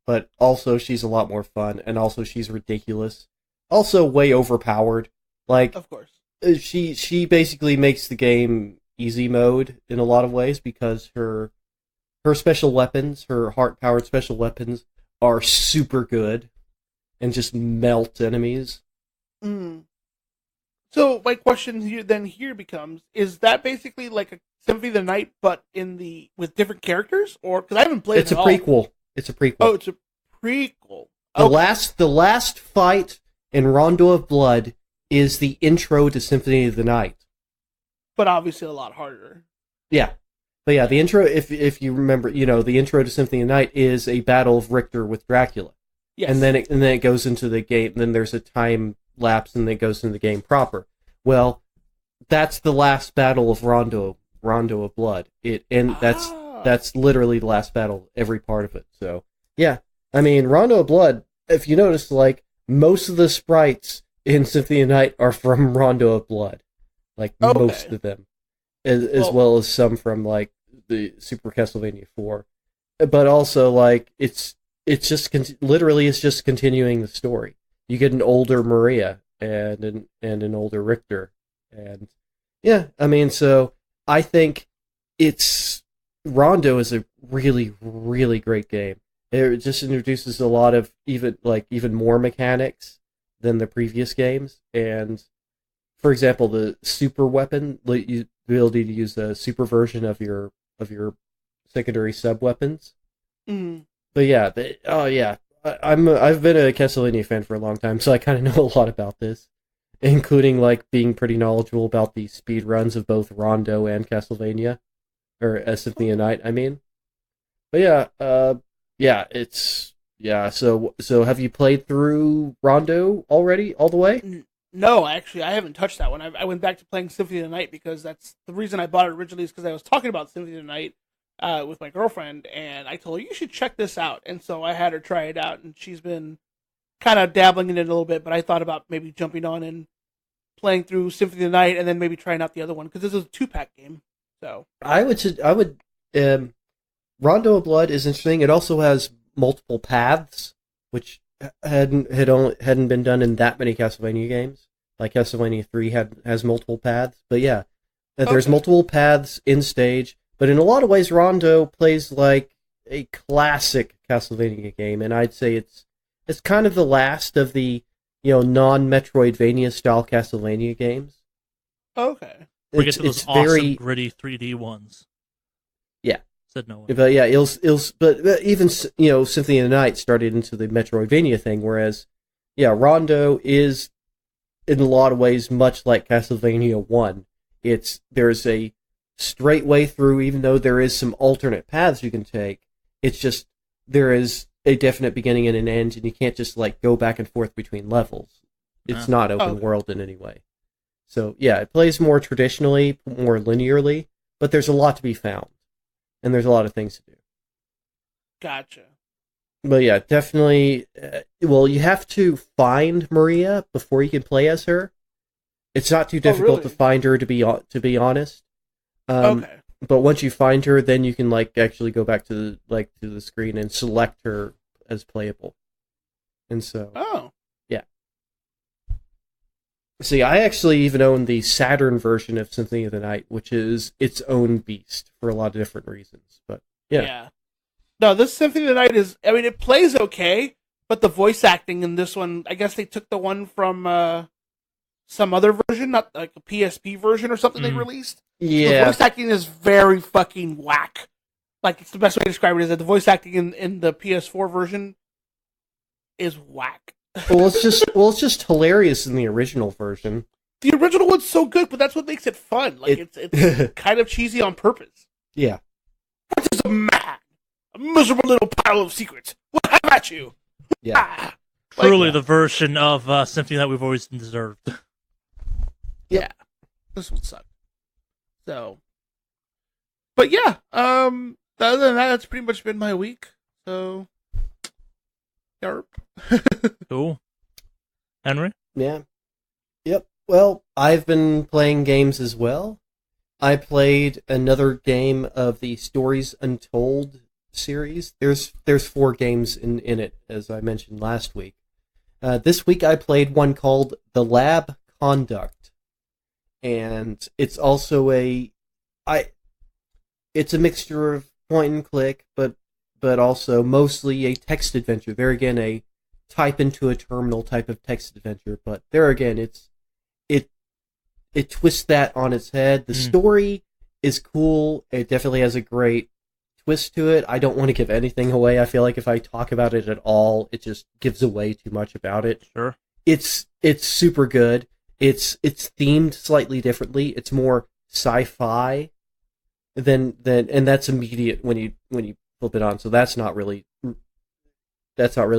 but also she's a lot more fun, and also she's ridiculous. Also way overpowered. Like, Of course. she basically makes the game easy mode in a lot of ways because her special weapons, her heart-powered special weapons, are super good and just melt enemies. Mm. So my question here becomes: is that basically like a Symphony of the Night, but with different characters, or because I haven't played? It's a prequel. It's a prequel. Oh, it's a prequel. The last fight in Rondo of Blood is the intro to Symphony of the Night. But obviously a lot harder. Yeah. But yeah, the intro, if you remember, the intro to Symphony of the Night is a battle of Richter with Dracula. Yes. And then it goes into the game, and then there's a time lapse, and then it goes into the game proper. Well, that's the last battle of Rondo of Blood. That's literally the last battle, every part of it. So, yeah. I mean, Rondo of Blood, if you notice, like, most of the sprites in Symphony of the Night are from Rondo of Blood. Like, most of them. As well as some from, like, the Super Castlevania 4. But also, like, it's just literally it's just continuing the story. You get an older Maria and an older Richter, and yeah, I mean, so I think Rondo is a really, really great game. It just introduces a lot of even more mechanics than the previous games, and for example, the super weapon, the ability to use a super version of your secondary sub weapons. Mm. But yeah, I've been a Castlevania fan for a long time, so I kind of know a lot about this, including like being pretty knowledgeable about the speed runs of both Rondo and Castlevania, or Symphony of the Night, I mean. But yeah, So have you played through Rondo already, all the way? No, actually, I haven't touched that one. I went back to playing Symphony of the Night because that's the reason I bought it originally, is because I was talking about Symphony of the Night with my girlfriend, and I told her, you should check this out. And so I had her try it out, and she's been kind of dabbling in it a little bit, but I thought about maybe jumping on and playing through Symphony of the Night and then maybe trying out the other one, because this is a 2-pack game. So I would Rondo of Blood is interesting. It also has multiple paths, which hadn't been done in that many Castlevania games. Like Castlevania 3 has multiple paths, but yeah, there's multiple paths in stage. But in a lot of ways, Rondo plays like a classic Castlevania game, and I'd say it's kind of the last of the non-Metroidvania style Castlevania games. Okay. We get to those awesome gritty 3D ones. Yeah. Said no one. But yeah, but even Symphony of the Night started into the Metroidvania thing, whereas Rondo is in a lot of ways much like Castlevania 1. There's a straight way through, even though there is some alternate paths you can take. It's just there is a definite beginning and an end, and you can't just like go back and forth between levels. It's not open world in any way. So yeah, it plays more traditionally, more linearly, but there's a lot to be found, and there's a lot of things to do. Gotcha. But yeah, definitely. Well, you have to find Maria before you can play as her. It's not too difficult really? to find her, to be honest. Okay. But once you find her, then you can like actually go back to the screen and select her as playable. And so, Oh. yeah. See, I actually even own the Saturn version of Symphony of the Night, which is its own beast for a lot of different reasons. But yeah. No, this Symphony of the Night is. I mean, it plays okay, but the voice acting in this one, I guess they took the one from some other version, not like a PSP version or something they released. Yeah. The voice acting is very fucking whack. Like, it's the best way to describe it is that the voice acting in the PS4 version is whack. Well, it's just hilarious in the original version. The original one's so good, but that's what makes it fun. Like, it's kind of cheesy on purpose. Yeah. What is a man? A miserable little pile of secrets. What have at you? Yeah. Ah. Truly the version of Symphony that we've always deserved. Yeah. This one sucked. So. But yeah, other than that, that's pretty much been my week. So. Yarp. Cool. Henry? Yeah. Yep. Well, I've been playing games as well. I played another game of the Stories Untold series. There's 4 games in it, as I mentioned last week. This week I played one called The Lab Conduct, and it's also it's a mixture of point and click, but also mostly a text adventure. There again, a type into a terminal type of text adventure, but there again, it twists that on its head. The story is cool. It definitely has a great twist to it. I don't want to give anything away. I feel like if I talk about it at all, it just gives away too much about it. Sure. It's super good. It's themed slightly differently. It's more sci-fi than and that's immediate when you flip it on. So that's not really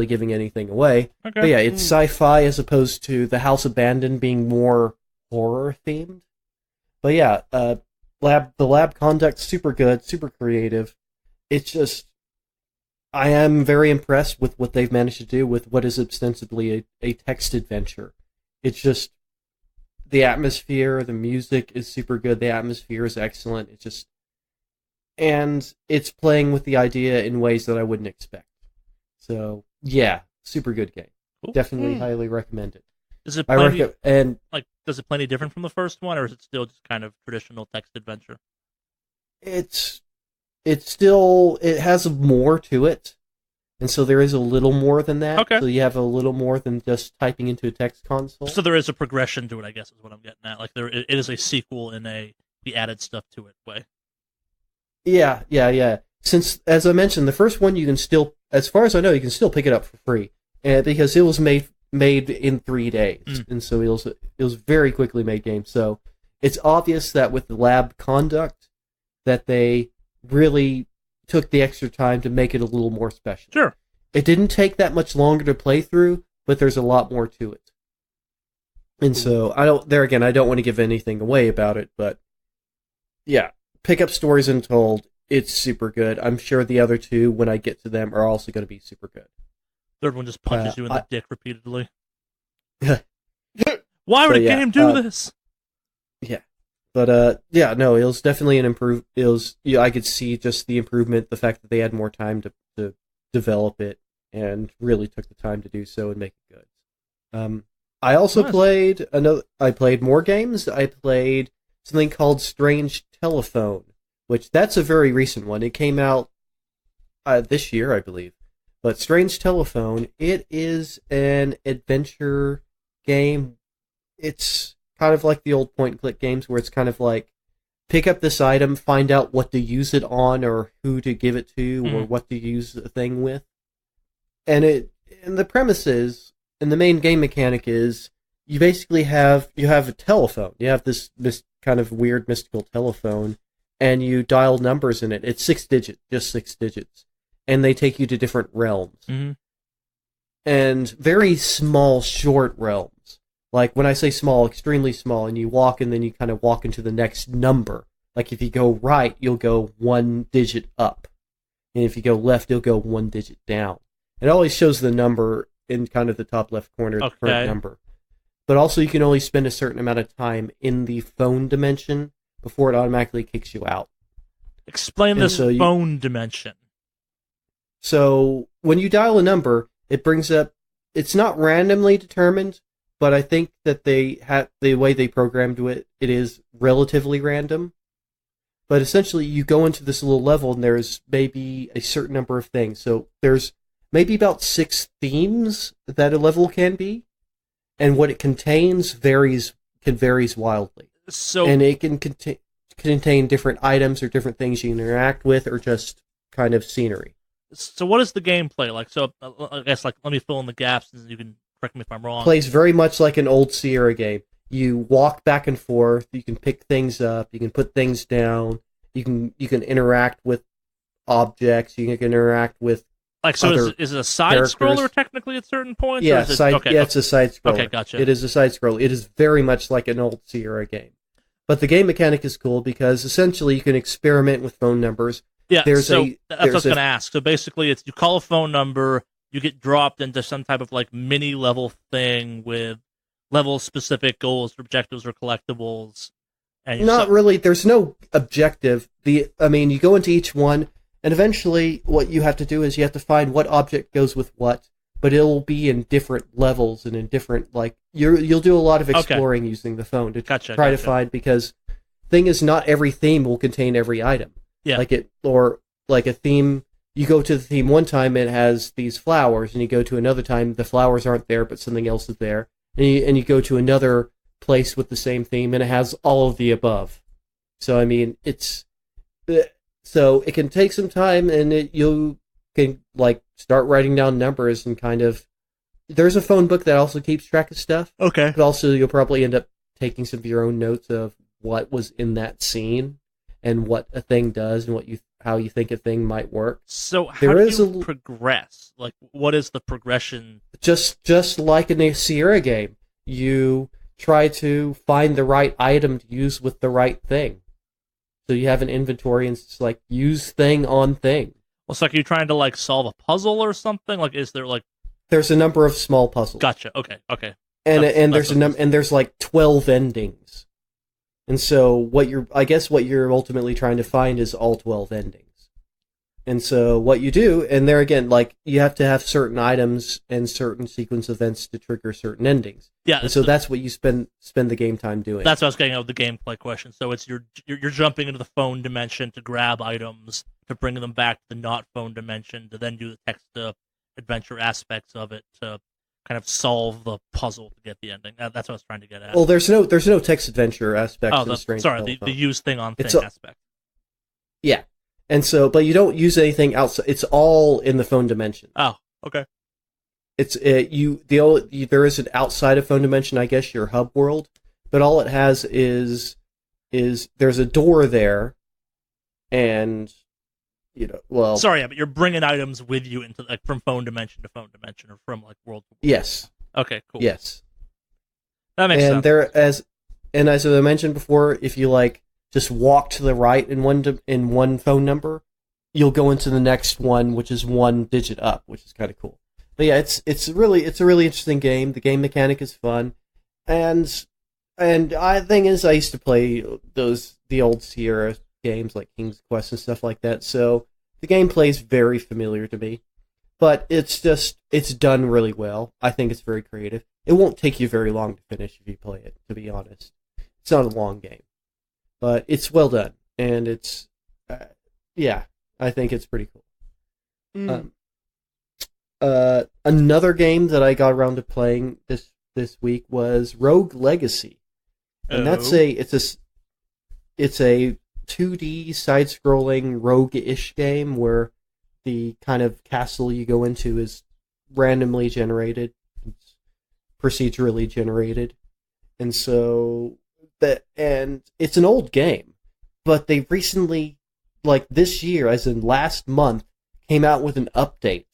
giving anything away. Okay. But yeah, it's sci-fi as opposed to The House Abandoned being more horror themed. But yeah, the lab conduct's super good, super creative. It's just, I am very impressed with what they've managed to do with what is ostensibly a text adventure. It's just, the atmosphere, the music is super good, the atmosphere is excellent, it's just, and it's playing with the idea in ways that I wouldn't expect. So, yeah, super good game. Cool. Definitely highly recommend it. Is it I recommend, does it play any different from the first one, or is it still just kind of traditional text adventure? It's still, it has more to it, and so there is a little more than that. Okay. So you have a little more than just typing into a text console. So there is a progression to it, I guess, is what I'm getting at. Like it is a sequel in the added stuff to it way. Yeah. Since, as I mentioned, the first one you can still, as far as I know, you can still pick it up for free, because it was made in 3 days, and so it was very quickly made game. So it's obvious that with the lab conduct, that they really took the extra time to make it a little more special. Sure. It didn't take that much longer to play through, but there's a lot more to it. And so I don't want to give anything away about it, but yeah, pick up Stories Untold. It's super good. I'm sure the other 2, when I get to them, are also going to be super good. Third one just punches you in the dick repeatedly. Why would So, a yeah, game do this? Yeah. But yeah, no, it was definitely an improve. It was, I could see just the improvement, the fact that they had more time to develop it and really took the time to do so and make it good. I also played I played more games. I played something called Strange Telephone, which that's a very recent one. It came out this year, I believe. But Strange Telephone, it is an adventure game. It's kind of like the old point-and-click games where it's kind of like, pick up this item, find out what to use it on, or who to give it to, or what to use the thing with. And the premise is, and the main game mechanic is, you basically have a telephone. You have this kind of weird mystical telephone, and you dial numbers in it. It's 6 digits, just 6 digits. And they take you to different realms. Mm-hmm. And very small, short realms. Like when I say small, extremely small, and you walk and then you kind of walk into the next number. Like if you go right, you'll go one digit up. And if you go left, you'll go one digit down. It always shows the number in kind of the top left corner, the current number. But also you can only spend a certain amount of time in the phone dimension before it automatically kicks you out. Explain this phone dimension. So when you dial a number, it brings up, it's not randomly determined, but I think that the way they programmed it is relatively random. But essentially, you go into this little level, and there's maybe a certain number of things. So there's maybe about 6 themes that a level can be, and what it contains varies wildly. And it can contain different items or different things you can interact with, or just kind of scenery. So what is the gameplay like? So I guess let me fill in the gaps, and you can correct me if I'm wrong. Plays very much like an old Sierra game. You walk back and forth. You can pick things up. You can put things down. You can interact with objects. You can interact with is it a side scroller technically at certain points? Yeah, it's a side scroller. Okay, gotcha. It is a side scroller. It is very much like an old Sierra game, but the game mechanic is cool because essentially you can experiment with phone numbers. Yeah, that's what I was going to ask. So basically, it's you call a phone number, you get dropped into some type of mini level thing with level-specific goals, objectives, or collectibles. And not really. There's no objective. You go into each one, and eventually what you have to do is you have to find what object goes with what, but it'll be in different levels and in different, you'll do a lot of exploring using the phone to try to find, because thing is, not every theme will contain every item. Yeah. Like a theme, you go to the theme one time, it has these flowers, and you go to another time, the flowers aren't there, but something else is there. And you go to another place with the same theme, and it has all of the above. So, so it can take some time, and you can, start writing down numbers and kind of... There's a phone book that also keeps track of stuff. Okay. But also, you'll probably end up taking some of your own notes of what was in that scene, and what a thing does, and how you think a thing might work. So how do you progress? What is the progression? Just like in a Sierra game, you try to find the right item to use with the right thing. So you have an inventory, and it's use thing on thing. Well, it's you're trying to solve a puzzle or something. Is there There's a number of small puzzles. Gotcha. Okay. And there's 12 endings. And so what you're ultimately trying to find is all 12 endings. And so what you do, and there again, you have to have certain items and certain sequence events to trigger certain endings. Yeah. And so that's what you spend the game time doing. That's what I was getting at with the gameplay question. So it's you're jumping into the phone dimension to grab items, to bring them back to the not phone dimension, to then do the text adventure aspects of it, to kind of solve the puzzle to get the ending. That's what I was trying to get at. Well, there's no text adventure aspect. The use thing on thing aspect. Yeah, and so, but you don't use anything outside. It's all in the phone dimension. Oh, okay. There is an outside of phone dimension, I guess, your hub world, but all it has is there's a door there, and Sorry, but you're bringing items with you into from phone dimension to phone dimension, or from world to world. Yes. Okay. Cool. Yes. That makes sense. As I mentioned before, if you just walk to the right in one phone number, you'll go into the next one, which is one digit up, which is kind of cool. But yeah, it's a really interesting game. The game mechanic is fun, and thing is, I used to play the old Sierra games like King's Quest and stuff like that, so the gameplay is very familiar to me, but it's done really well. I think it's very creative. It won't take you very long to finish if you play it, to be honest. It's not a long game, but it's well done, and it's I think it's pretty cool. Another game that I got around to playing this week was Rogue Legacy, and it's a 2D side-scrolling rogue-ish game where the kind of castle you go into is randomly generated, it's procedurally generated, and it's an old game, but they recently, this year, as in last month, came out with an update,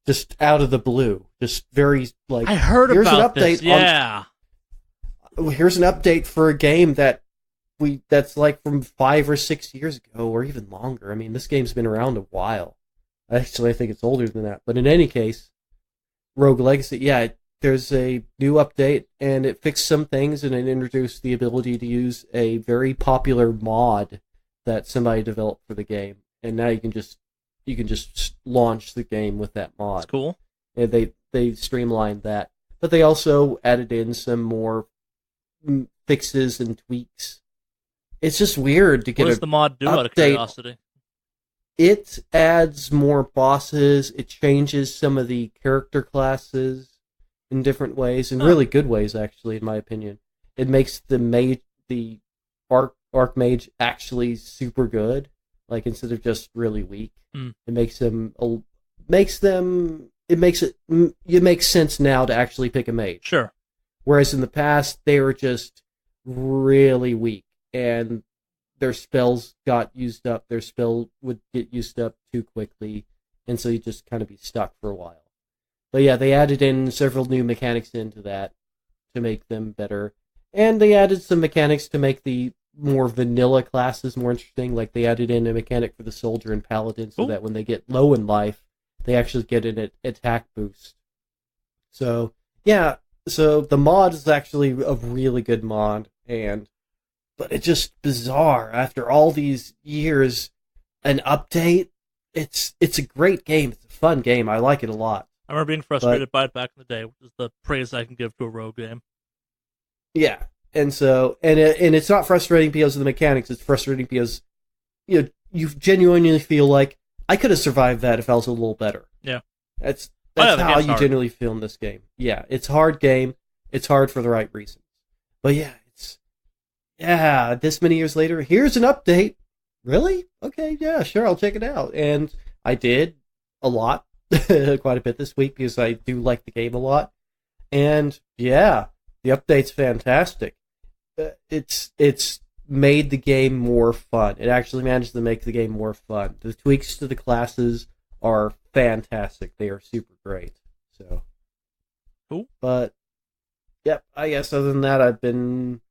just out of the blue, just very I heard about this. Yeah. here's an update for a game that's like from 5 or 6 years ago, or even longer. I mean, this game's been around a while. Actually, I think it's older than that. But in any case, Rogue Legacy, yeah, there's a new update, and it fixed some things, and it introduced the ability to use a very popular mod that somebody developed for the game, and now you can just launch the game with that mod. That's cool. And they streamlined that, but they also added in some more fixes and tweaks. It's just weird to get. What does the mod do, out of curiosity? It adds more bosses. It changes some of the character classes in different ways, in really good ways, actually, in my opinion. It makes the Archmage actually super good. Like, instead of just really weak, it makes sense now to actually pick a mage. Sure. Whereas in the past, they were just really weak, and their spells got used up. Their spell would get used up too quickly, and so you just kind of be stuck for a while. But yeah, they added in several new mechanics into that to make them better, and they added some mechanics to make the more vanilla classes more interesting. Like, they added in a mechanic for the soldier and paladin, so that when they get low in life, they actually get an attack boost. So yeah, so the mod is actually a really good mod, but it's just bizarre after all these years. An update. It's a great game. It's a fun game. I like it a lot. I remember being frustrated by it back in the day, which is the praise I can give to a Rogue game. Yeah, and so and it's not frustrating because of the mechanics. It's frustrating because you genuinely feel like I could have survived that if I was a little better. Yeah, that's how you genuinely feel in this game. Yeah, it's a hard game. It's hard for the right reasons. But yeah, this many years later, here's an update. Really? Okay, yeah, sure, I'll check it out. And I did a lot, quite a bit this week, because I do like the game a lot. And yeah, the update's fantastic. It's made the game more fun. It actually managed to make the game more fun. The tweaks to the classes are fantastic. They are super great. So, cool. But yep, I guess other than that, I've been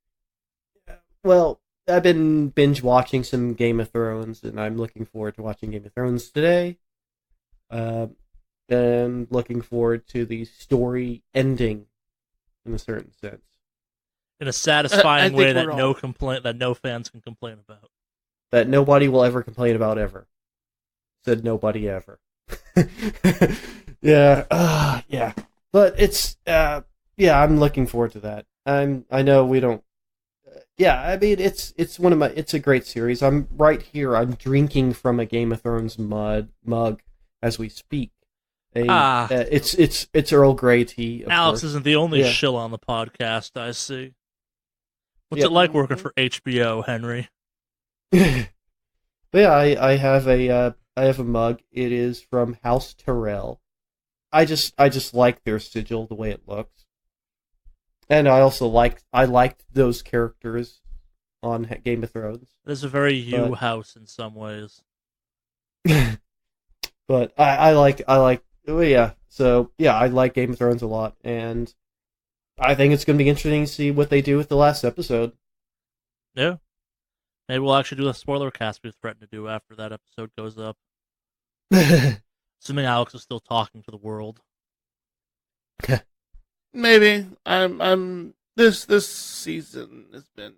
binge watching some Game of Thrones, and I'm looking forward to watching Game of Thrones today. And looking forward to the story ending in a certain sense. In a satisfying way that no fans can complain about. That nobody will ever complain about ever. Said nobody ever. Yeah. Yeah. But it's I'm looking forward to that. I know we don't. I mean, it's a great series. I'm right here. I'm drinking from a Game of Thrones mug as we speak. It's Earl Grey tea. Alex course. Isn't the only shill on the podcast, I see. What's it like working for HBO, Henry? But yeah, I have a mug. It is from House Tyrell. I just like their sigil, the way it looks. And I also liked those characters on Game of Thrones. It's a very house in some ways. But I like so yeah, I like Game of Thrones a lot, and I think it's going to be interesting to see what they do with the last episode. Yeah. Maybe we'll actually do a spoiler cast we threatened to do after that episode goes up. Assuming Alex is still talking to the world. Maybe. I'm this season has been.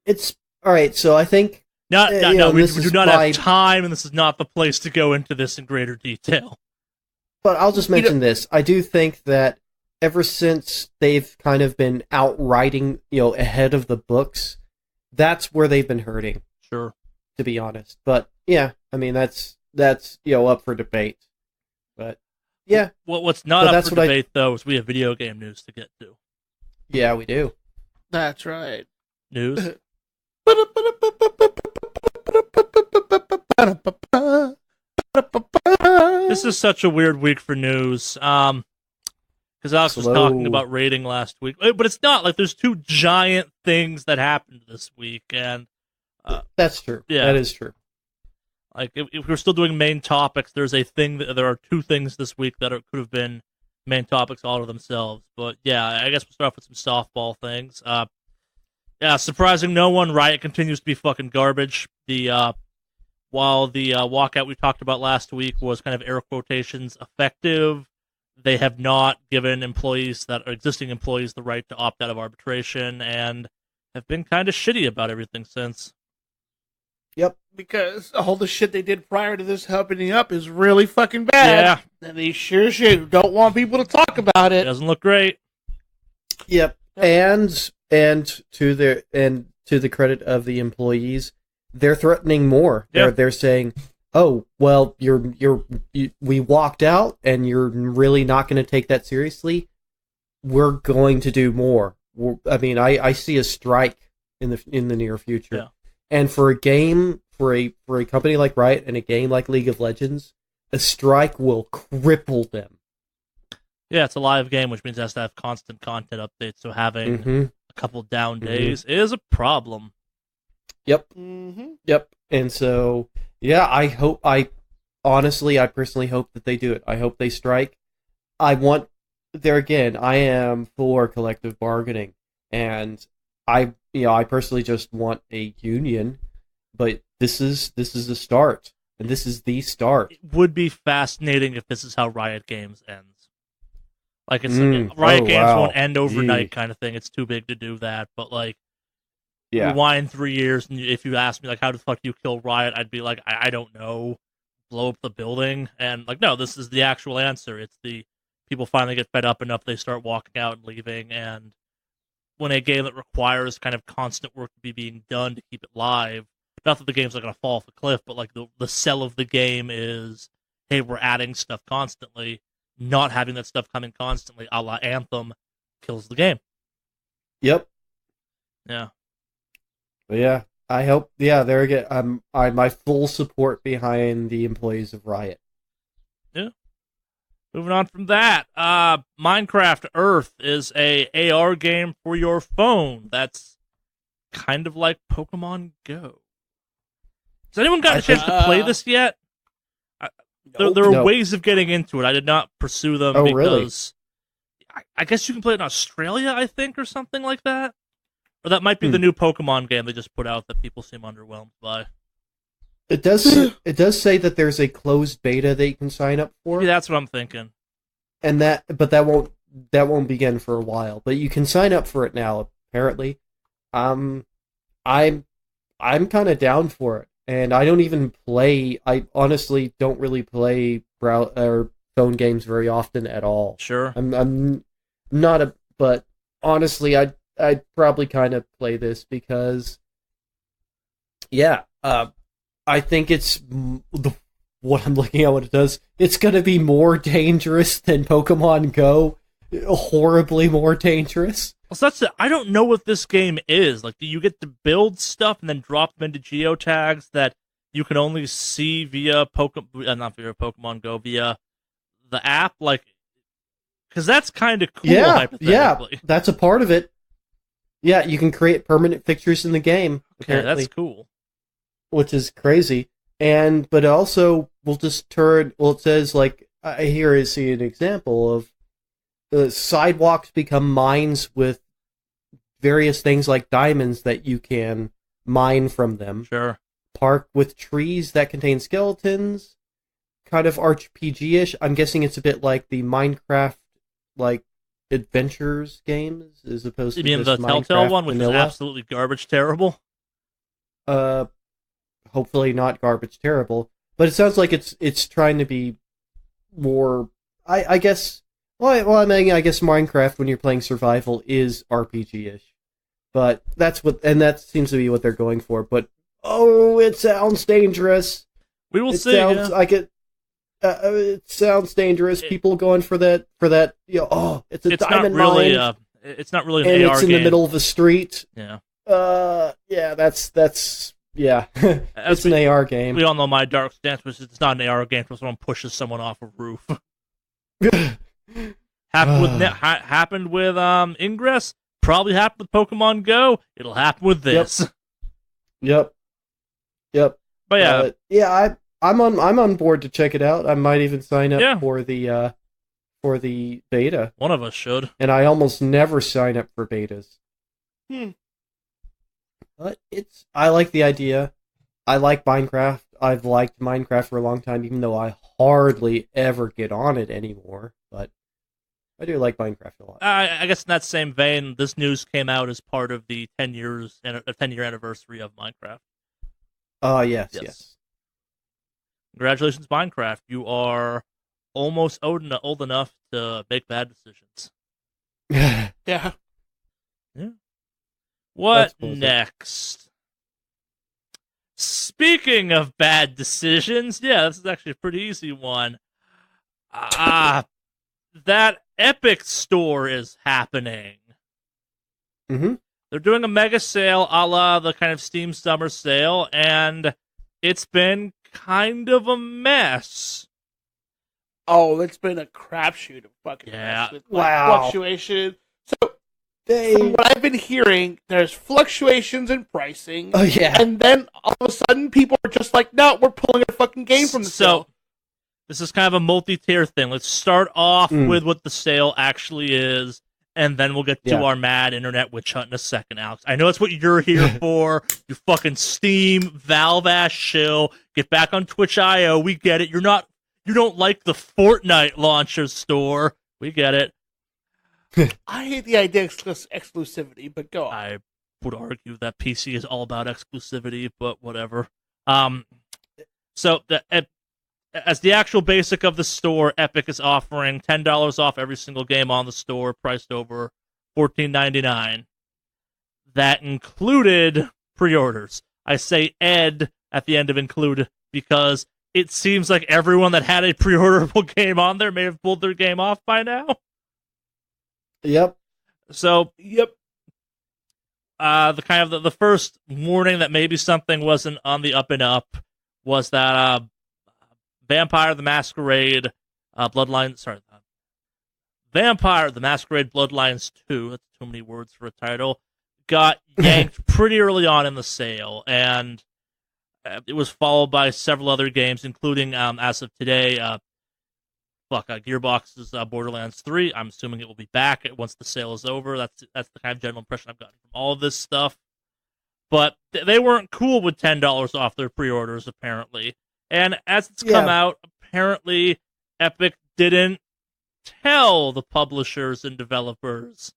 It's all right. So I think no. We do not have time, and this is not the place to go into this in greater detail. But I'll just mention this. I do think that ever since they've kind of been outwriting, ahead of the books, that's where they've been hurting. Sure. To be honest, but yeah, I mean that's up for debate. But yeah, what's not up for debate though is we have video game news to get to. Yeah, we do. That's right. News. This is such a weird week for news. Because Alex was talking about rating last week, but it's not like there's two giant things that happened this week, and that's true. Yeah, that is true. Like if we're still doing main topics, there are two things this week that could have been main topics all to themselves. But yeah, I guess we'll start off with some softball things. Yeah, surprising no one, Riot continues to be fucking garbage. While the walkout we talked about last week was kind of air quotations effective, they have not given existing employees the right to opt out of arbitration and have been kind of shitty about everything since. Yep, because all the shit they did prior to this happening up is really fucking bad. Yeah. And they sure shit don't want people to talk about It it. doesn't look great. Yep. And to the credit of the employees, they're threatening more. Yeah. They're saying, "Oh, well, we walked out, and you're really not going to take that seriously. We're going to do more." I see a strike in the near future. Yeah. And for a game, for a company like Riot and a game like League of Legends, a strike will cripple them. Yeah, it's a live game, which means it has to have constant content updates. So having a couple down days is a problem. Yep. Mm-hmm. Yep. And so, yeah, I personally hope that they do it. I hope they strike. I am for collective bargaining, and I personally just want a union, but this is a start, and this is the start. It would be fascinating if this is how Riot Games ends. Like, Riot Games won't end overnight kind of thing. It's too big to do that, but like, rewind 3 years, and if you ask me, like, how the fuck do you kill Riot, I'd be like, I don't know. Blow up the building. And, like, no, this is the actual answer. It's the people finally get fed up enough, they start walking out and leaving, and when a game that requires kind of constant work to be being done to keep it live, not that the game's not going to fall off a cliff, but, like, the sell of the game is, hey, we're adding stuff constantly. Not having that stuff coming constantly, a la Anthem, kills the game. Yep. Yeah. But yeah, I hope. Yeah, there again. I my full support behind the employees of Riot. Yeah. Moving on from that, Minecraft Earth is a AR game for your phone. That's kind of like Pokemon Go. Has anyone got a chance to play this yet? There are ways of getting into it. I did not pursue them because I guess you can play it in Australia, I think, or something like that. Or that might be the new Pokemon game they just put out that people seem underwhelmed by. It does say that there's a closed beta that you can sign up for. Yeah, that's what I'm thinking. And that won't begin for a while. But you can sign up for it now, apparently. I'm kind of down for it. And I don't even play. I honestly don't really play phone games very often at all. Sure. I'm not a. But honestly, I'd probably kind of play this because, yeah, I think it's what I'm looking at. What it does, it's going to be more dangerous than Pokemon Go. Horribly more dangerous. Well, so that's it. I don't know what this game is. Like, do you get to build stuff and then drop them into geotags that you can only see via not via Pokemon Go, via the app? Like, because that's kind of cool. Yeah, that's a part of it. Yeah, you can create permanent fixtures in the game. Okay, that's cool. Which is crazy. But also will just turn. Well, it says like here I see an example of. The sidewalks become mines with various things like diamonds that you can mine from them. Sure. Park with trees that contain skeletons. Kind of RPG-ish. I'm guessing it's a bit like the Minecraft, like, adventures games, as opposed to you mean the Telltale one, which is absolutely garbage terrible? Hopefully not garbage terrible. But it sounds like it's trying to be more, I guess... Well, I mean, I guess Minecraft, when you're playing survival, is RPG-ish. But that seems to be what they're going for. But, it sounds dangerous. We will see. Sounds like it sounds dangerous. People going for that, it's a diamond mine. It's not really an and AR it's in game. the middle of the street. Yeah. That's it's an AR game. We all know my dark stance, which is it's not an AR game until someone pushes someone off a roof. Happened with Ingress. Probably happened with Pokemon Go. It'll happen with this. Yep. But yeah, I'm on board to check it out. I might even sign up for the for the beta, One of us should. and I almost never sign up for betas. But I like the idea. I like Minecraft. I've liked Minecraft for a long time, even though I hardly ever get on it anymore. But I do like Minecraft a lot. I guess in that same vein, this news came out as part of the 10-year anniversary of Minecraft. Yes. Congratulations, Minecraft. You are almost old enough to make bad decisions. Yeah. What bullshit. next? Speaking of bad decisions, yeah, this is actually a pretty easy one. That Epic store is happening. Mm-hmm. They're doing a mega sale a la the kind of Steam Summer Sale, and it's been kind of a mess. Oh, it's been a crapshoot of fucking Yeah. mess with Wow. fluctuation. So, from what I've been hearing, there's fluctuations in pricing, Oh yeah. and then all of a sudden people are just like, no, we're pulling a fucking game from the sale. This is kind of a multi-tier thing. Let's start off Mm. with what the sale actually is, and then we'll get to Yeah. our mad internet witch hunt in a second, Alex. I know that's what you're here for. You fucking Steam, Valve-ass shill. Get back on Twitch.io. We get it. You don't like the Fortnite launcher store. We get it. I hate the idea of exclusivity, but go on. I would argue that PC is all about exclusivity, but whatever. So as the actual basic of the store, Epic is offering $10 off every single game on the store, priced over $14.99. That included pre-orders. I say "ed" at the end of "include" because it seems like everyone that had a pre-orderable game on there may have pulled their game off by now. Yep. So, yep. The first warning that maybe something wasn't on the up and up was that Vampire the Masquerade Vampire the Masquerade Bloodlines 2, that's too many words for a title, got yanked pretty early on in the sale, and it was followed by several other games, including, as of today, Gearbox's Borderlands 3. I'm assuming it will be back once the sale is over. That's the kind of general impression I've gotten from all of this stuff. But they weren't cool with $10 off their pre-orders, apparently. And as it's come out, apparently Epic didn't tell the publishers and developers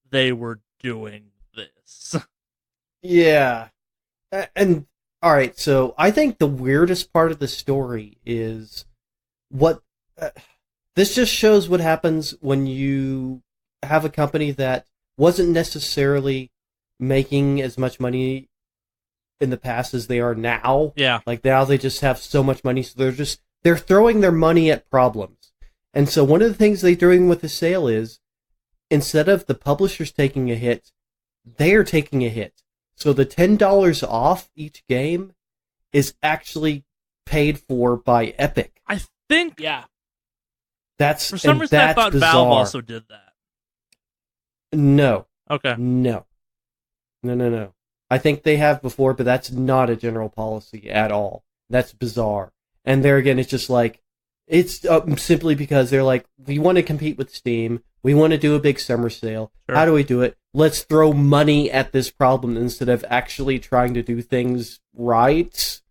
they were doing this. Yeah. And, alright, so I think the weirdest part of the story is what... this just shows what happens when you have a company that wasn't necessarily making as much money in the past as they are now. Yeah. Like now they just have so much money, so they're throwing their money at problems. And so one of the things they're doing with the sale is, instead of the publishers taking a hit, they're taking a hit. So the $10 off each game is actually paid for by Epic. I think... Yeah. That's For some reason, I thought bizarre. Valve also did that. No. Okay. No. I think they have before, but that's not a general policy at all. That's bizarre. And there again, it's just like, it's simply because they're like, we want to compete with Steam. We want to do a big summer sale. Sure. How do we do it? Let's throw money at this problem instead of actually trying to do things right.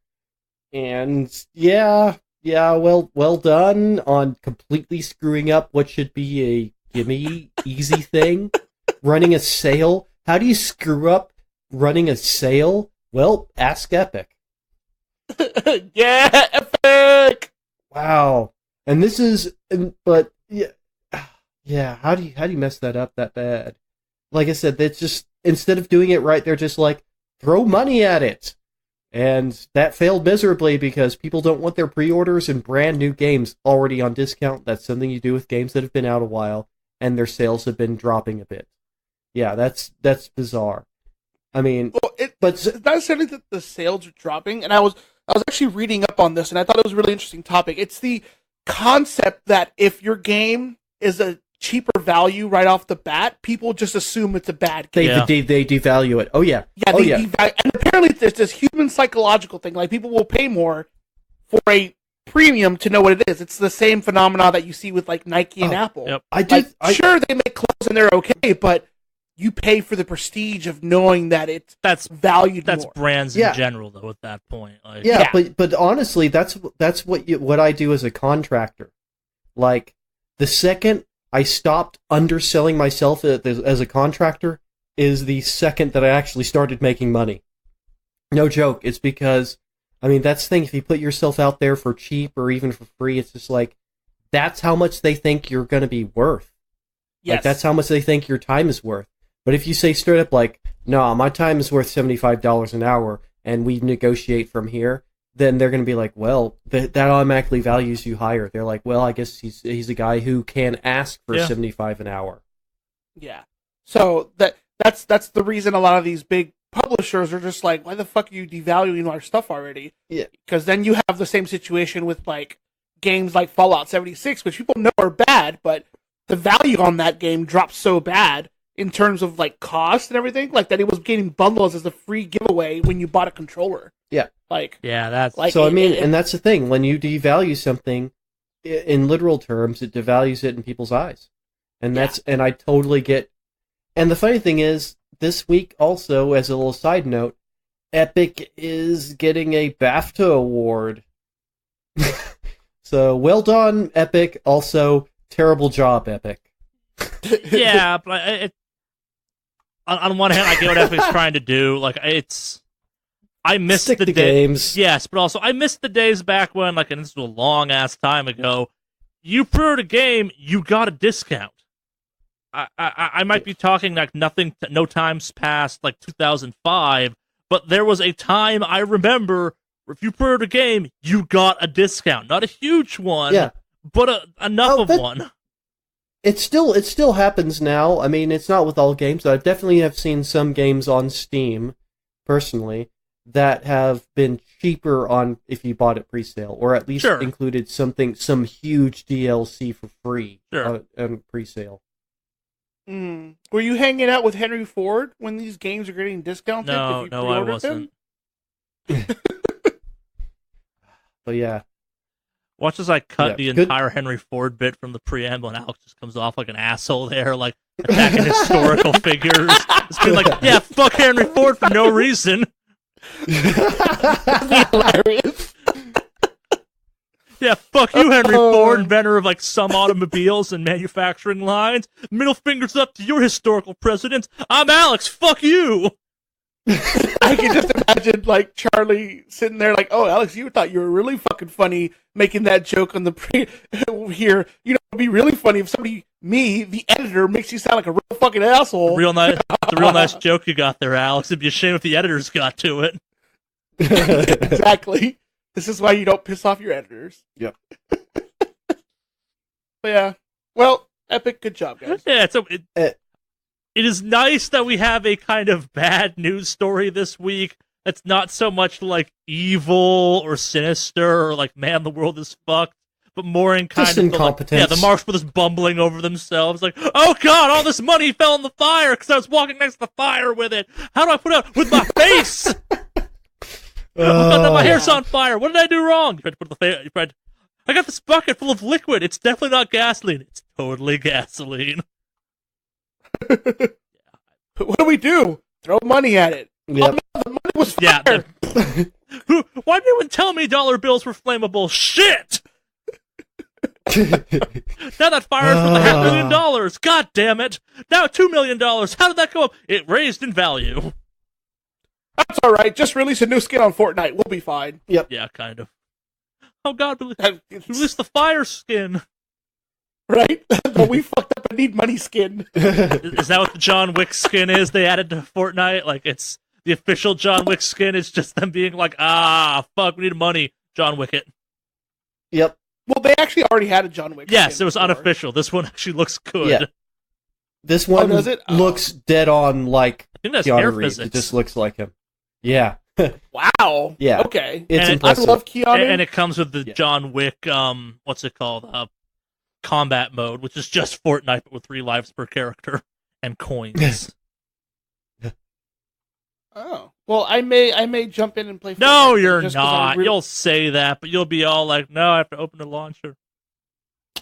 And yeah, well done on completely screwing up what should be a gimme easy thing. Running a sale. How do you screw up running a sale? Well, ask Epic. Yeah, Epic! Wow. And this is, but yeah. How do you mess that up that bad? Like I said, that's just, instead of doing it right, they're just like, throw money at it. And that failed miserably because people don't want their pre-orders and brand new games already on discount. That's something you do with games that have been out a while and their sales have been dropping a bit. Yeah, that's bizarre. I mean, Well, it's not necessarily that the sales are dropping, and I was actually reading up on this, and I thought it was a really interesting topic. It's the concept that if your game is a cheaper value right off the bat, people just assume it's a bad game. they devalue it. Oh yeah. And apparently there's this human psychological thing. Like, people will pay more for a premium to know what it is. It's the same phenomena that you see with like Nike and Apple. Yep. Sure, they make clothes and they're okay, but you pay for the prestige of knowing that it's valued That's more. brands in general, though. At that point, like, Yeah, but honestly, that's what I do as a contractor. Like, the second I stopped underselling myself as a contractor is the second that I actually started making money. No joke. It's because, I mean, that's the thing. If you put yourself out there for cheap or even for free, it's just like, that's how much they think you're going to be worth. Yes. Like, that's how much they think your time is worth. But if you say straight up, like, no, my time is worth $75 an hour, and we negotiate from here, then they're going to be like, well, that automatically values you higher. They're like, well, I guess he's a guy who can ask for $75 an hour. Yeah. So that's the reason a lot of these big publishers are just like, why the fuck are you devaluing our stuff already? Yeah. Because then you have the same situation with like games like Fallout 76, which people know are bad, but the value on that game drops so bad in terms of like cost and everything, like that it was getting bundles as a free giveaway when you bought a controller. Yeah. Like, yeah, that's like, so. I mean, and that's the thing. When you devalue something, in literal terms, it devalues it in people's eyes, and and I totally get. And the funny thing is, this week also, as a little side note, Epic is getting a BAFTA award. So well done, Epic. Also, terrible job, Epic. yeah, but on one hand, I get what Epic's trying to do. Like, I missed Stick the to games. Yes, but also I missed the days back when, like, and this was a long ass time ago. You pre-ordered a game, you got a discount. I might be talking like no times past like 2005, but there was a time I remember if you pre-ordered a game, you got a discount. Not a huge one, but enough of one. It still happens now. I mean, it's not with all games. I definitely have seen some games on Steam, personally, that have been cheaper on if you bought it pre-sale, or at least included some huge DLC for free on pre-sale. Were you hanging out with Henry Ford when these games are getting discounted? No, I wasn't. But yeah. Watch as I cut the entire Henry Ford bit from the preamble, and Alex just comes off like an asshole there, like attacking historical figures. It's been like, yeah, fuck Henry Ford for no reason. Hilarious. Yeah, fuck you, Henry Ford, inventor of like some automobiles and manufacturing lines. Middle fingers up to your historical presidents. I'm Alex. Fuck you. I can just imagine like Charlie sitting there like, oh, Alex, you thought you were really fucking funny making that joke on the here. You know, it'd be really funny if me, the editor, makes you sound like a real fucking asshole. The real nice joke you got there, Alex. It'd be a shame if the editors got to it. Exactly. This is why you don't piss off your editors. Yep. But yeah. Well, Epic, good job, guys. Yeah, it is nice that we have a kind of bad news story this week that's not so much like evil or sinister or like, man, the world is fucked, but more in kind just of incompetence. the Marx Brothers bumbling over themselves, like, oh god, all this money fell in the fire because I was walking next to the fire with it. How do I put it out with my face? My hair's on fire. What did I do wrong? You tried to put I got this bucket full of liquid. It's definitely not gasoline. It's totally gasoline. What do we do? Throw money at it. Yep. Oh, no, the money was fire. Why did anyone tell me dollar bills were flammable? Shit! Now that fire is worth $500 million. God damn it! Now $2 million. How did that go up? It raised in value. That's all right. Just release a new skin on Fortnite. We'll be fine. Yep. Yeah, kind of. Oh god, release the fire skin. Right? But we fucked up and need money skin. Is that what the John Wick skin is they added to Fortnite? Like, it's the official John Wick skin. It's just them being like, fuck, we need money. John Wick it. Yep. Well, they actually already had a John Wick Yes, skin it was before. unofficial. This one actually looks good. Yeah. This one does it? looks dead on like I think that's Keanu hair Reeves. physics. It just looks like him. Yeah. Wow. Yeah. Okay. It's And impressive. I love Keanu. And it comes with the John Wick, what's it called? Combat mode, which is just Fortnite, but with 3 lives per character and coins. Oh. Well, I may jump in and play. No, Fortnite you're just 'cause not. You'll say that, but you'll be all like, "No, I have to open the launcher."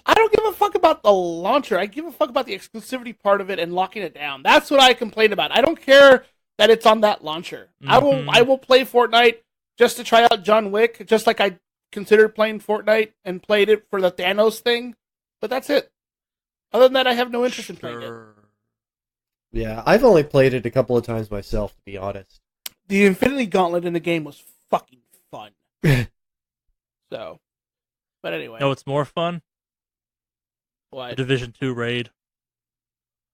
I don't give a fuck about the launcher. I give a fuck about the exclusivity part of it and locking it down. That's what I complain about. I don't care that it's on that launcher. Mm-hmm. I will play Fortnite just to try out John Wick, just like I considered playing Fortnite and played it for the Thanos thing. But that's it. Other than that, I have no interest in playing it. Yeah, I've only played it a couple of times myself, to be honest. The Infinity Gauntlet in the game was fucking fun. So, but anyway. No, it's more fun. The What? Division 2 raid.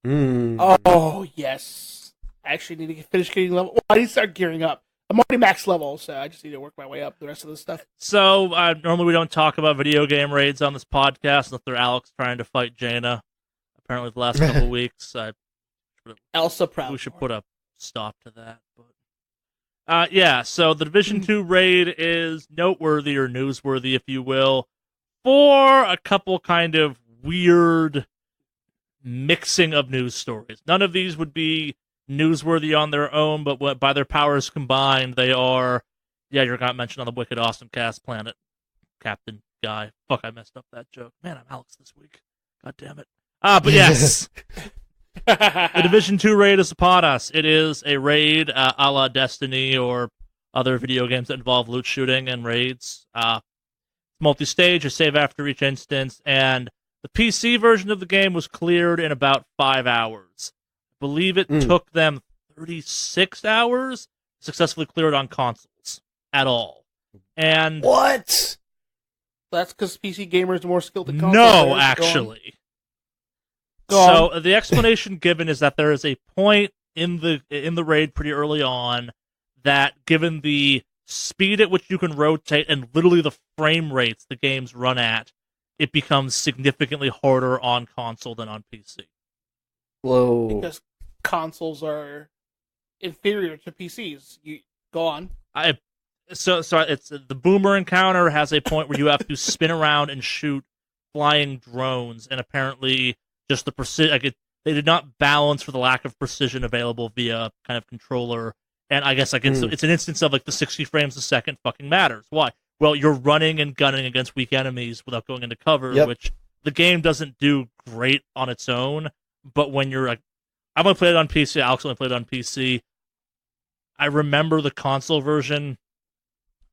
Oh, yes. I actually need to finish getting level. Well, I need to start gearing up. I'm already max level, so I just need to work my way up the rest of the stuff. So, normally we don't talk about video game raids on this podcast unless they're Alex trying to fight Jaina. Apparently, the last couple of weeks, Elsa Proud. we should put a stop to that. But yeah, so the Division 2 raid is noteworthy or newsworthy, if you will, for a couple kind of weird mixing of news stories. None of these would be newsworthy on their own, but by their powers combined, they are. Yeah, you're not mentioned on the Wicked Awesome Cast Planet, Captain Guy. Fuck, I messed up that joke. Man, I'm Alex this week. God damn it. But yes. The Division 2 raid is upon us. It is a raid a la Destiny or other video games that involve loot shooting and raids. Multi-stage, you save after each instance, and the PC version of the game was cleared in about 5 hours. I believe it took them 36 hours to successfully clear it on consoles at all. And what? That's because PC gamers are more skilled than console no, players. actually. Go on. So the explanation given is that there is a point in the raid pretty early on that, given the speed at which you can rotate and literally the frame rates the games run at, it becomes significantly harder on console than on PC. Whoa. Because consoles are inferior to PCs. You go on. So it's the boomer encounter has a point where you have to spin around and shoot flying drones, and apparently just the precision, they did not balance for the lack of precision available via kind of controller. And I guess it's an instance of the 60 frames a second fucking matters. Why? Well, you're running and gunning against weak enemies without going into cover, which the game doesn't do great on its own. But when you're I've only played it on PC. Alex only played it on PC. I remember the console version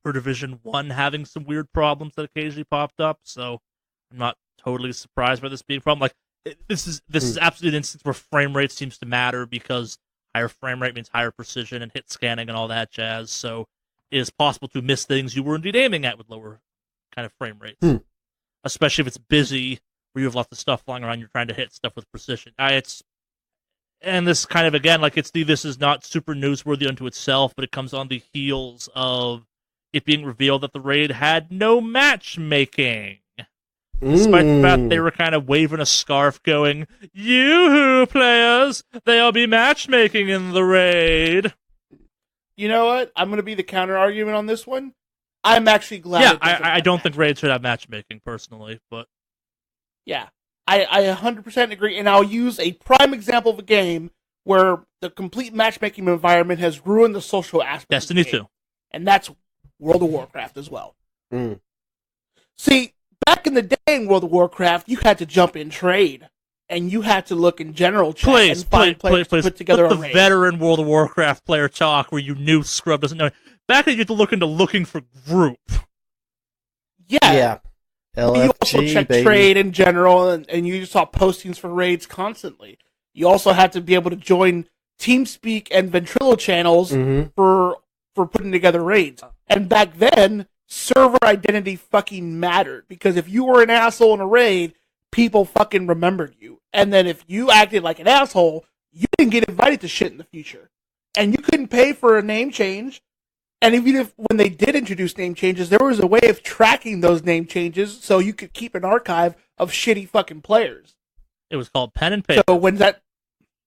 for Division 1 having some weird problems that occasionally popped up. So I'm not totally surprised by this being a problem. This is absolutely an instance where frame rate seems to matter, because higher frame rate means higher precision and hit scanning and all that jazz. So it is possible to miss things you were indeed aiming at with lower kind of frame rates, especially if it's busy where you have lots of stuff flying around. You're trying to hit stuff with precision. And this kind of, again, this is not super newsworthy unto itself, but it comes on the heels of it being revealed that the raid had no matchmaking. Despite the fact they were kind of waving a scarf going, "Yoo-hoo, players, there'll be matchmaking in the raid." You know what? I'm going to be the counter-argument on this one. I'm actually glad. Yeah, I don't think raids should have matchmaking, personally, but... Yeah, I 100% agree, and I'll use a prime example of a game where the complete matchmaking environment has ruined the social aspect Destiny of the game. 2. And that's World of Warcraft as well. See, back in the day in World of Warcraft, you had to jump in trade, and you had to look in general chat and find players to put together a raid. The veteran World of Warcraft player talk where you knew Scrub doesn't know. Back then, you had to look into looking for group. Yeah. LFG, you also checked baby. trade in general, and you saw postings for raids constantly. You also had to be able to join TeamSpeak and Ventrilo channels for putting together raids. And back then, server identity fucking mattered, because if you were an asshole in a raid, people fucking remembered you. And then if you acted like an asshole, you didn't get invited to shit in the future. And you couldn't pay for a name change. And even if when they did introduce name changes, there was a way of tracking those name changes so you could keep an archive of shitty fucking players. It was called pen and paper. So when that...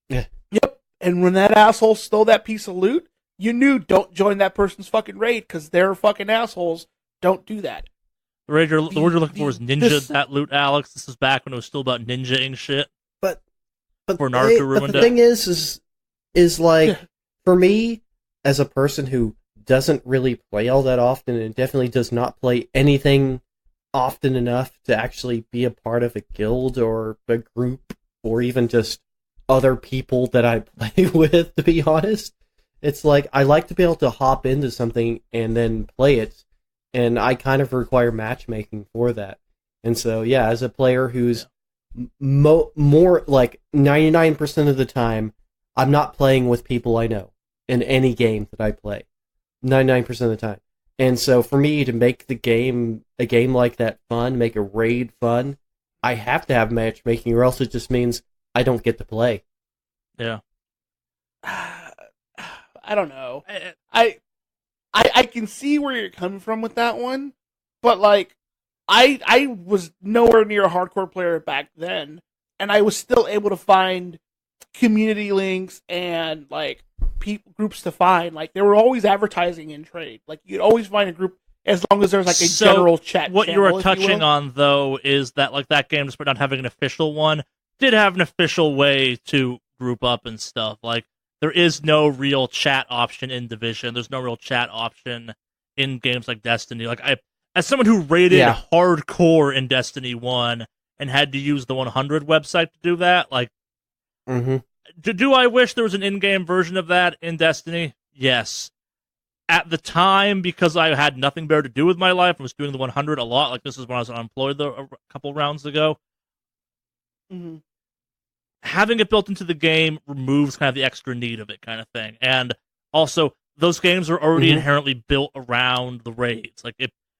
Yep. And when that asshole stole that piece of loot, you knew don't join that person's fucking raid because they're fucking assholes. Don't do that. The word you're looking for is ninja that loot, Alex. This is back when it was still about ninja-ing shit. But Naruto ruined the thing is like, for me, as a person who doesn't really play all that often and definitely does not play anything often enough to actually be a part of a guild or a group or even just other people that I play with, to be honest. It's like, I like to be able to hop into something and then play it, and I kind of require matchmaking for that. And so, yeah, as a player who's more like 99% of the time, I'm not playing with people I know in any game that I play. 99% of the time. And so for me to make a game like that fun, make a raid fun, I have to have matchmaking, or else it just means I don't get to play. Yeah. I don't know. I can see where you're coming from with that one, but like I was nowhere near a hardcore player back then, and I was still able to find community links and like groups to find. Like they were always advertising in trade. Like you'd always find a group as long as there's like a general chat. What channel, you were touching on though is that like that game, despite not having an official one, did have an official way to group up and stuff. Like there is no real chat option in Division. There's no real chat option in games like Destiny. Like as someone who rated hardcore in Destiny 1 and had to use the 100 website to do that, like, do I wish there was an in-game version of that in Destiny? Yes. At the time, because I had nothing better to do with my life, I was doing the 100 a lot. Like, this is when I was unemployed a couple rounds ago. Mm-hmm. Having it built into the game removes kind of the extra need of it, kind of thing. And also, those games are already inherently built around the raids. Like,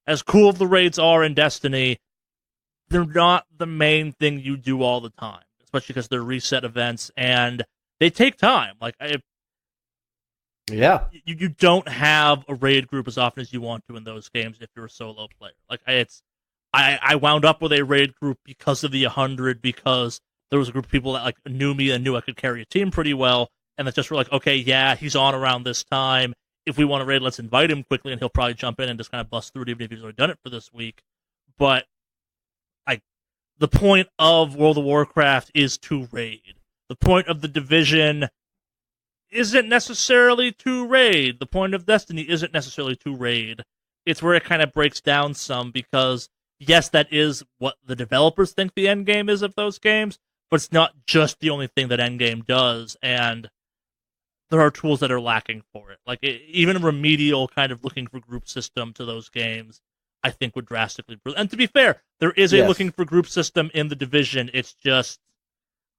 as cool as the raids are in Destiny, they're not the main thing you do all the time, especially because they're reset events and they take time. Like, you don't have a raid group as often as you want to in those games if you're a solo player. Like, I wound up with a raid group because of the 100, because there was a group of people that like knew me and knew I could carry a team pretty well, and that just were like, okay, yeah, he's on around this time. If we want to raid, let's invite him quickly, and he'll probably jump in and just kind of bust through it, even if he's already done it for this week. But the point of World of Warcraft is to raid. The point of the Division isn't necessarily to raid. The point of Destiny isn't necessarily to raid. It's where it kind of breaks down some, because yes, that is what the developers think the end game is of those games, but it's not just the only thing that endgame does, and there are tools that are lacking for it. Like, even a remedial kind of looking for group system to those games, I think, would drastically improve. And to be fair, there is a looking for group system in the Division. It's just,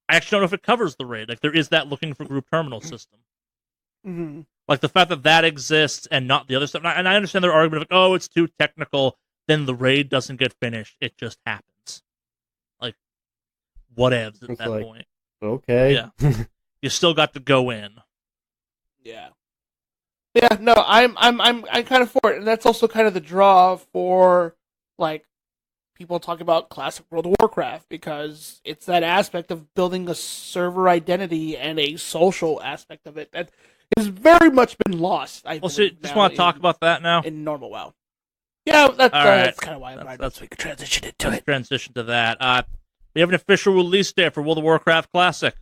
I actually don't know if it covers the raid. Like, there is that looking for group terminal system. Mm-hmm. Like, the fact that exists and not the other stuff. And I understand their argument of, like, oh, it's too technical, then the raid doesn't get finished. It just happens. Like, whatevs at that point. Okay. Yeah. You still got to go in. Yeah. Yeah, no, I'm kind of for it, and that's also kind of the draw for like people talk about classic World of Warcraft, because it's that aspect of building a server identity and a social aspect of it that has very much been lost. I just want to talk about that now in normal WoW. Yeah, that's kind of why we could transition into it. Transition to that. We have an official release date for World of Warcraft Classic.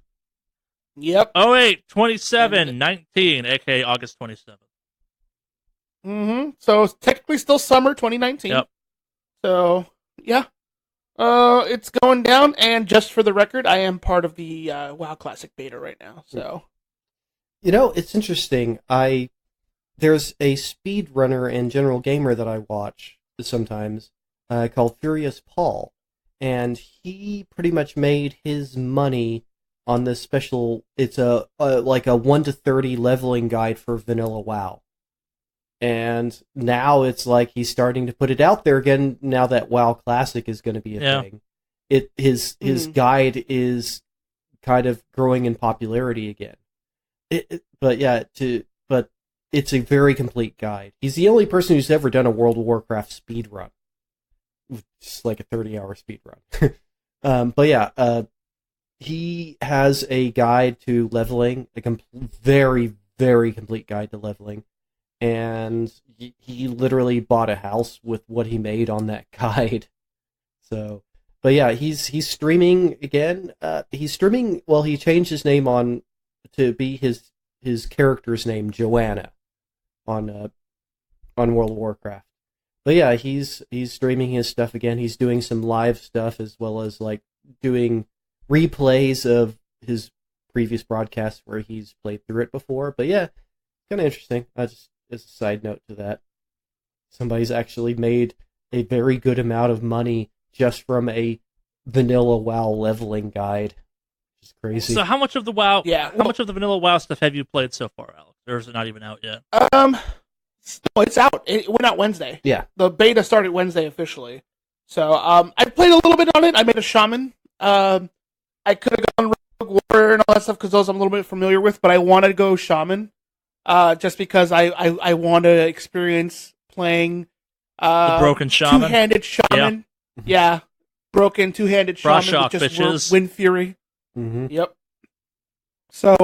Yep. 08/27/19, aka August 27th. Mm-hmm. So it's technically still summer 2019. Yep. So yeah, it's going down. And just for the record, I am part of the WoW Classic beta right now. So, it's interesting. There's a speedrunner and general gamer that I watch sometimes called Furious Paul, and he pretty much made his money on this special. It's like a 1 to 30 leveling guide for vanilla WoW. And now it's like he's starting to put it out there again. Now that WoW Classic is going to be a thing, his guide is kind of growing in popularity again. But it's a very complete guide. He's the only person who's ever done a World of Warcraft speed run, just like a 30-hour speed run. He has a guide to leveling, very, very complete guide to leveling. And he literally bought a house with what he made on that guide. So, but yeah, he's streaming again. He's streaming. Well, he changed his name to be his character's name, Joanna. on World of Warcraft. But yeah, he's streaming his stuff again. He's doing some live stuff as well as like doing replays of his previous broadcasts where he's played through it before. But yeah, kind of interesting. Just as a side note to that, somebody's actually made a very good amount of money just from a vanilla WoW leveling guide. It's crazy. So how much of the WoW? Yeah. How much of the vanilla WoW stuff have you played so far, Alex? Or is it not even out yet? No, it's out. It went out Wednesday. Yeah. The beta started Wednesday officially. So, I played a little bit on it. I made a shaman. I could have gone Rogue Warrior and all that stuff because those I'm a little bit familiar with, but I wanted to go shaman, just because I want to experience playing The broken shaman. two-handed shaman. Yeah, broken two-handed shaman Shock, with just bitches. wind fury. Mm-hmm. Yep. So,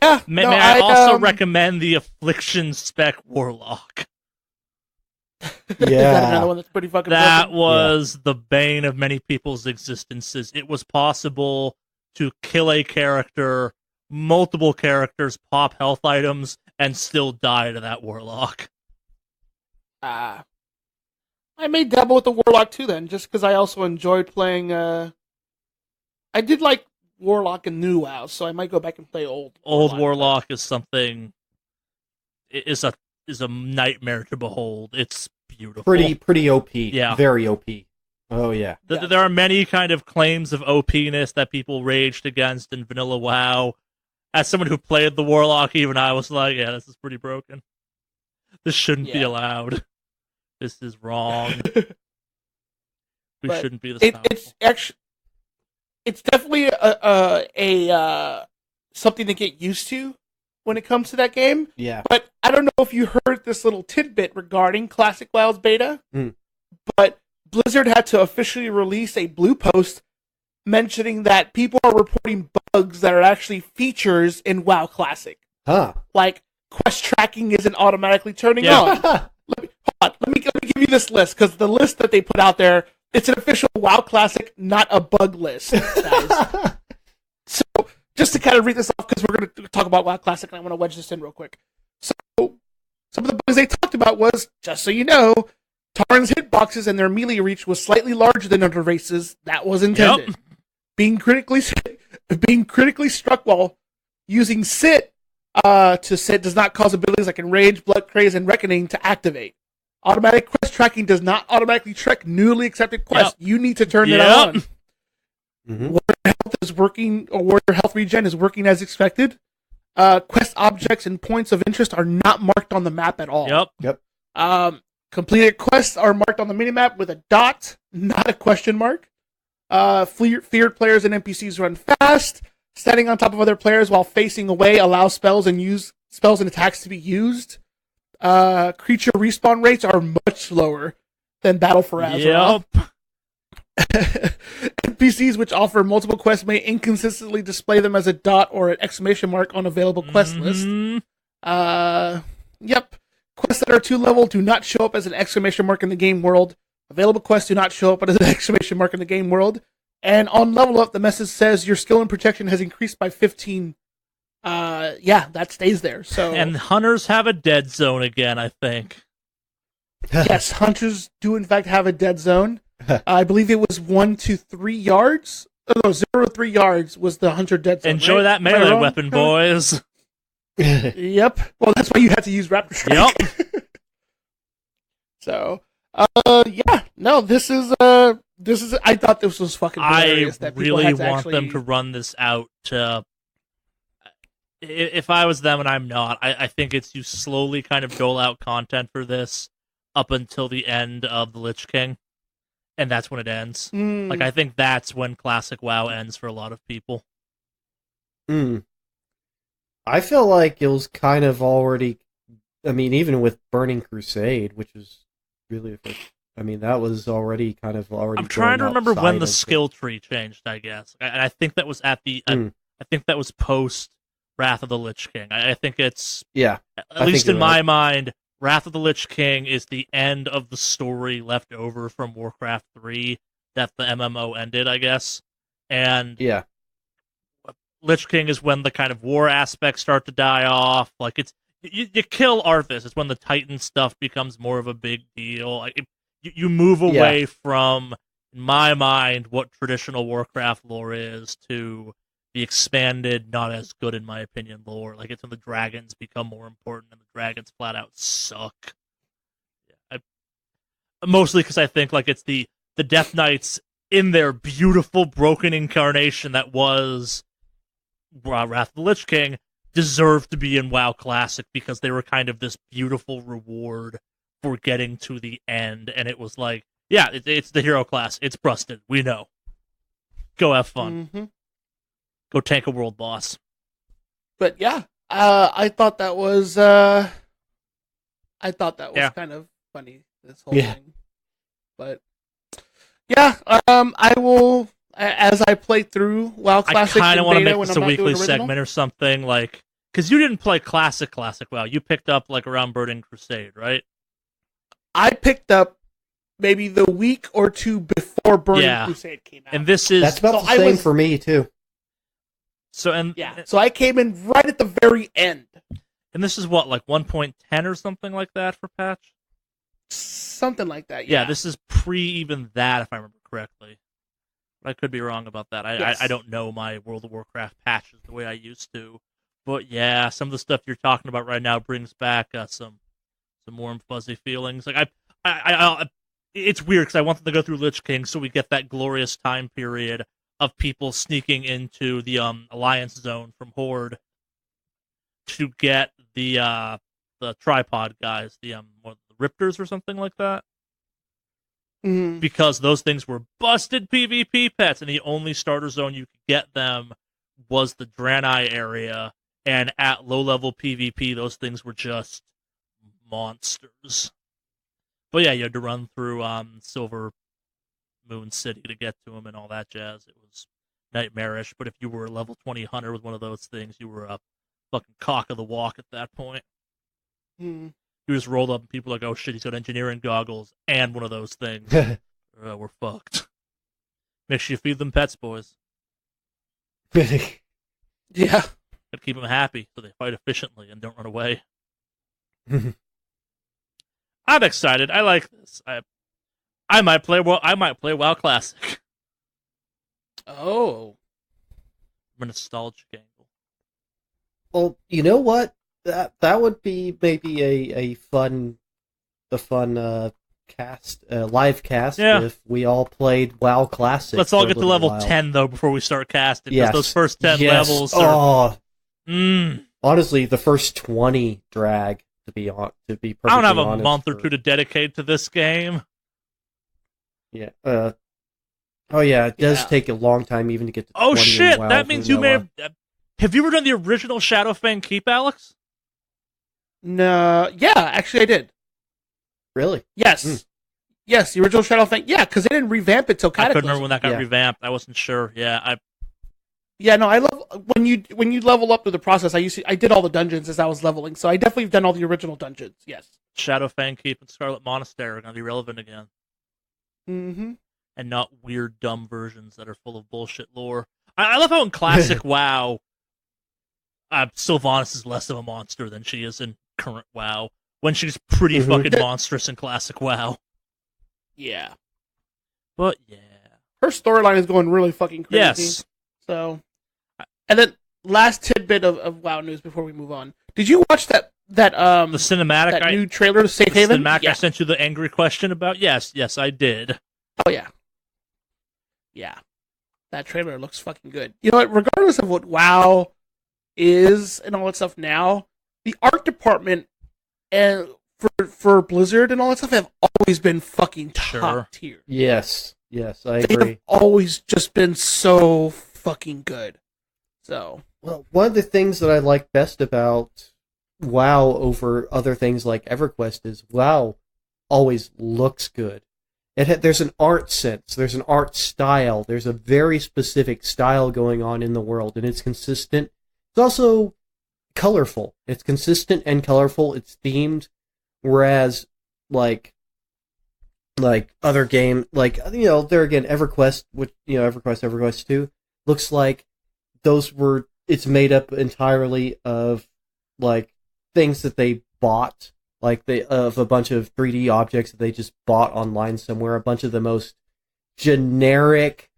yeah. May no, I also recommend the Affliction Spec Warlock? Is that Yeah. another one that's pretty fucking That broken? was the bane of many people's existences. It was possible to kill a character, multiple characters, pop health items, and still die to that Warlock. I may dabble with the Warlock too then, just because I also enjoyed playing, I did like Warlock and New WoW, so I might go back and play old Warlock is something... is a nightmare to behold. It's beautiful. Pretty OP. Yeah. Very OP. Oh yeah. There are many kind of claims of OP-ness that people raged against in vanilla WoW. As someone who played the Warlock, even I was like, yeah, this is pretty broken. This shouldn't be allowed. This is wrong. We But shouldn't be this It's actually, it's definitely a something to get used to when it comes to that game. Yeah. But I don't know if you heard this little tidbit regarding Classic WoW's beta, but Blizzard had to officially release a blue post mentioning that people are reporting bugs that are actually features in WoW Classic. Huh. Like, quest tracking isn't automatically turning on. Let me give you this list, because the list that they put out there, it's an official WoW Classic, not a bug list, guys. So, just to kind of read this off, because we're going to talk about WoW Classic, and I want to wedge this in real quick. So, some of the bugs they talked about was, just so you know, Taran's hitboxes and their melee reach was slightly larger than other races. That was intended. Yep. Being critically struck while using sit to sit does not cause abilities like Enrage, Blood Craze, and Reckoning to activate. Automatic quest tracking does not automatically track newly accepted quests. You need to turn it on. Mm-hmm. Warrior health is working, or warrior health regen is working as expected. Quest objects and points of interest are not marked on the map at all. Yep. Completed quests are marked on the minimap with a dot, not a question mark. Feared players and NPCs run fast. Standing on top of other players while facing away allows spells and attacks to be used. Creature respawn rates are much slower than Battle for Azeroth. NPCs which offer multiple quests may inconsistently display them as a dot or an exclamation mark on available quest list. Yep. Quests that are 2 level do not show up as an exclamation mark in the game world. Available quests do not show up as an exclamation mark in the game world. And on level up, the message says your skill and protection has increased by 15. That stays there. So And hunters have a dead zone again, I think. yes, hunters do in fact have a dead zone. I believe it was 1 to 3 yards. Oh, no, 0 to 3 yards was the hunter dead zone. Enjoy right? that Am I melee wrong? weapon, boys. Yep. Well, that's why you had to use Raptor Strike. Yep. So, this is. I thought this was fucking I hilarious. That people really had to want actually... them to run this out. If I was them, and I'm not, I think it's you slowly kind of dole out content for this up until the end of the Lich King, and that's when it ends. Like, I think that's when Classic WoW ends for a lot of people. I feel like it was kind of already. I mean, even with Burning Crusade, which was really the first. I mean, that was already. I'm trying to remember when the skill tree changed, I guess. And I think that was at the. I think that was post Wrath of the Lich King. I think it's. Yeah. At least in my mind, Wrath of the Lich King is the end of the story left over from Warcraft 3 that the MMO ended, I guess. And yeah. Lich King is when the kind of war aspects start to die off. Like, you kill Arthas. It's when the Titan stuff becomes more of a big deal. Like, you move away from, in my mind, what traditional Warcraft lore is to the expanded, not as good in my opinion lore. Like, it's when the dragons become more important and the dragons flat out suck. Yeah, mostly because I think like it's the Death Knights in their beautiful broken incarnation that was Wrath of the Lich King deserved to be in WoW Classic because they were kind of this beautiful reward for getting to the end, and it was like, yeah, it's the hero class. It's Brusted. We know. Go have fun. Mm-hmm. Go tank a world boss. But yeah, I thought that was kind of funny, this whole thing. But yeah, I will, as I play through WoW Classic. I kind of want to make when this I'm a not doing weekly original segment or something, like, because you didn't play Classic WoW. You picked up like around Burning Crusade, right? I picked up maybe the week or two before Burning Crusade came out. And this is... That's about the same for me, too. So I came in right at the very end. And this is what, like 1.10 or something like that for patch? Something like that, yeah. Yeah, this is pre even that, if I remember correctly. I could be wrong about that. I don't know my World of Warcraft patches the way I used to. But yeah, some of the stuff you're talking about right now brings back some warm, fuzzy feelings. Like I it's weird because I want them to go through Lich King so we get that glorious time period of people sneaking into the Alliance Zone from Horde to get the tripod guys, the Riptors or something like that. Mm-hmm. Because those things were busted PvP pets, and the only starter zone you could get them was the Draenei area, and at low-level PvP, those things were just monsters. But yeah, you had to run through Silver Moon City to get to them and all that jazz. It was nightmarish, but if you were a level 20 hunter with one of those things, you were a fucking cock of the walk at that point. Mm-hmm. You just rolled up and people were like, oh shit, he's got engineering goggles and one of those things. We're fucked. Make sure you feed them pets, boys. Yeah. Gotta keep them happy so they fight efficiently and don't run away. I'm excited. I like this. I might play WoW Classic. Oh. From a nostalgic angle. Well, you know what? That would be maybe a fun cast, live cast if we all played WoW Classic. Let's all get to level 10 though before we start casting. Because those first 10 levels are... Honestly, the first 20 drag to be perfectly honest. I don't have a month or two to dedicate to this game. Yeah. It does take a long time even to get to 20 Oh shit! WoW that means you may have... Have you ever done the original Shadowfang Keep, Alex? No, yeah, actually I did. Really? Yes. Yes, the original Shadowfang. Yeah, because they didn't revamp it till Cataclysm. I couldn't remember when that got revamped. I wasn't sure. Yeah, I love when you level up through the process. I did all the dungeons as I was leveling, so I definitely have done all the original dungeons. Yes. Shadowfang Keep and Scarlet Monastery are going to be relevant again. Mm-hmm. And not weird, dumb versions that are full of bullshit lore. I love how in classic WoW, Sylvanas is less of a monster than she is in current WoW, when she's pretty fucking monstrous in classic WoW. Yeah. But yeah. Her storyline is going really fucking crazy. Yes. So, and then last tidbit of WoW news before we move on. Did you watch that the cinematic that new trailer to Safe Haven? Cinematic I sent you the angry question about? Yes, I did. Oh yeah. Yeah. That trailer looks fucking good. You know what, regardless of what WoW is and all that stuff now, the art department and for Blizzard and all that stuff have always been fucking top tier. Yes, I agree. They've always just been so fucking good. So, well, one of the things that I like best about WoW over other things like EverQuest is WoW always looks good. There's an art sense, there's an art style, there's a very specific style going on in the world, and it's consistent. It's also colorful. It's consistent and colorful. It's themed, whereas like other game, there again, EverQuest, which EverQuest 2 looks like it's made up entirely of like things that they bought, like of a bunch of 3D objects that they just bought online somewhere. A bunch of the most generic,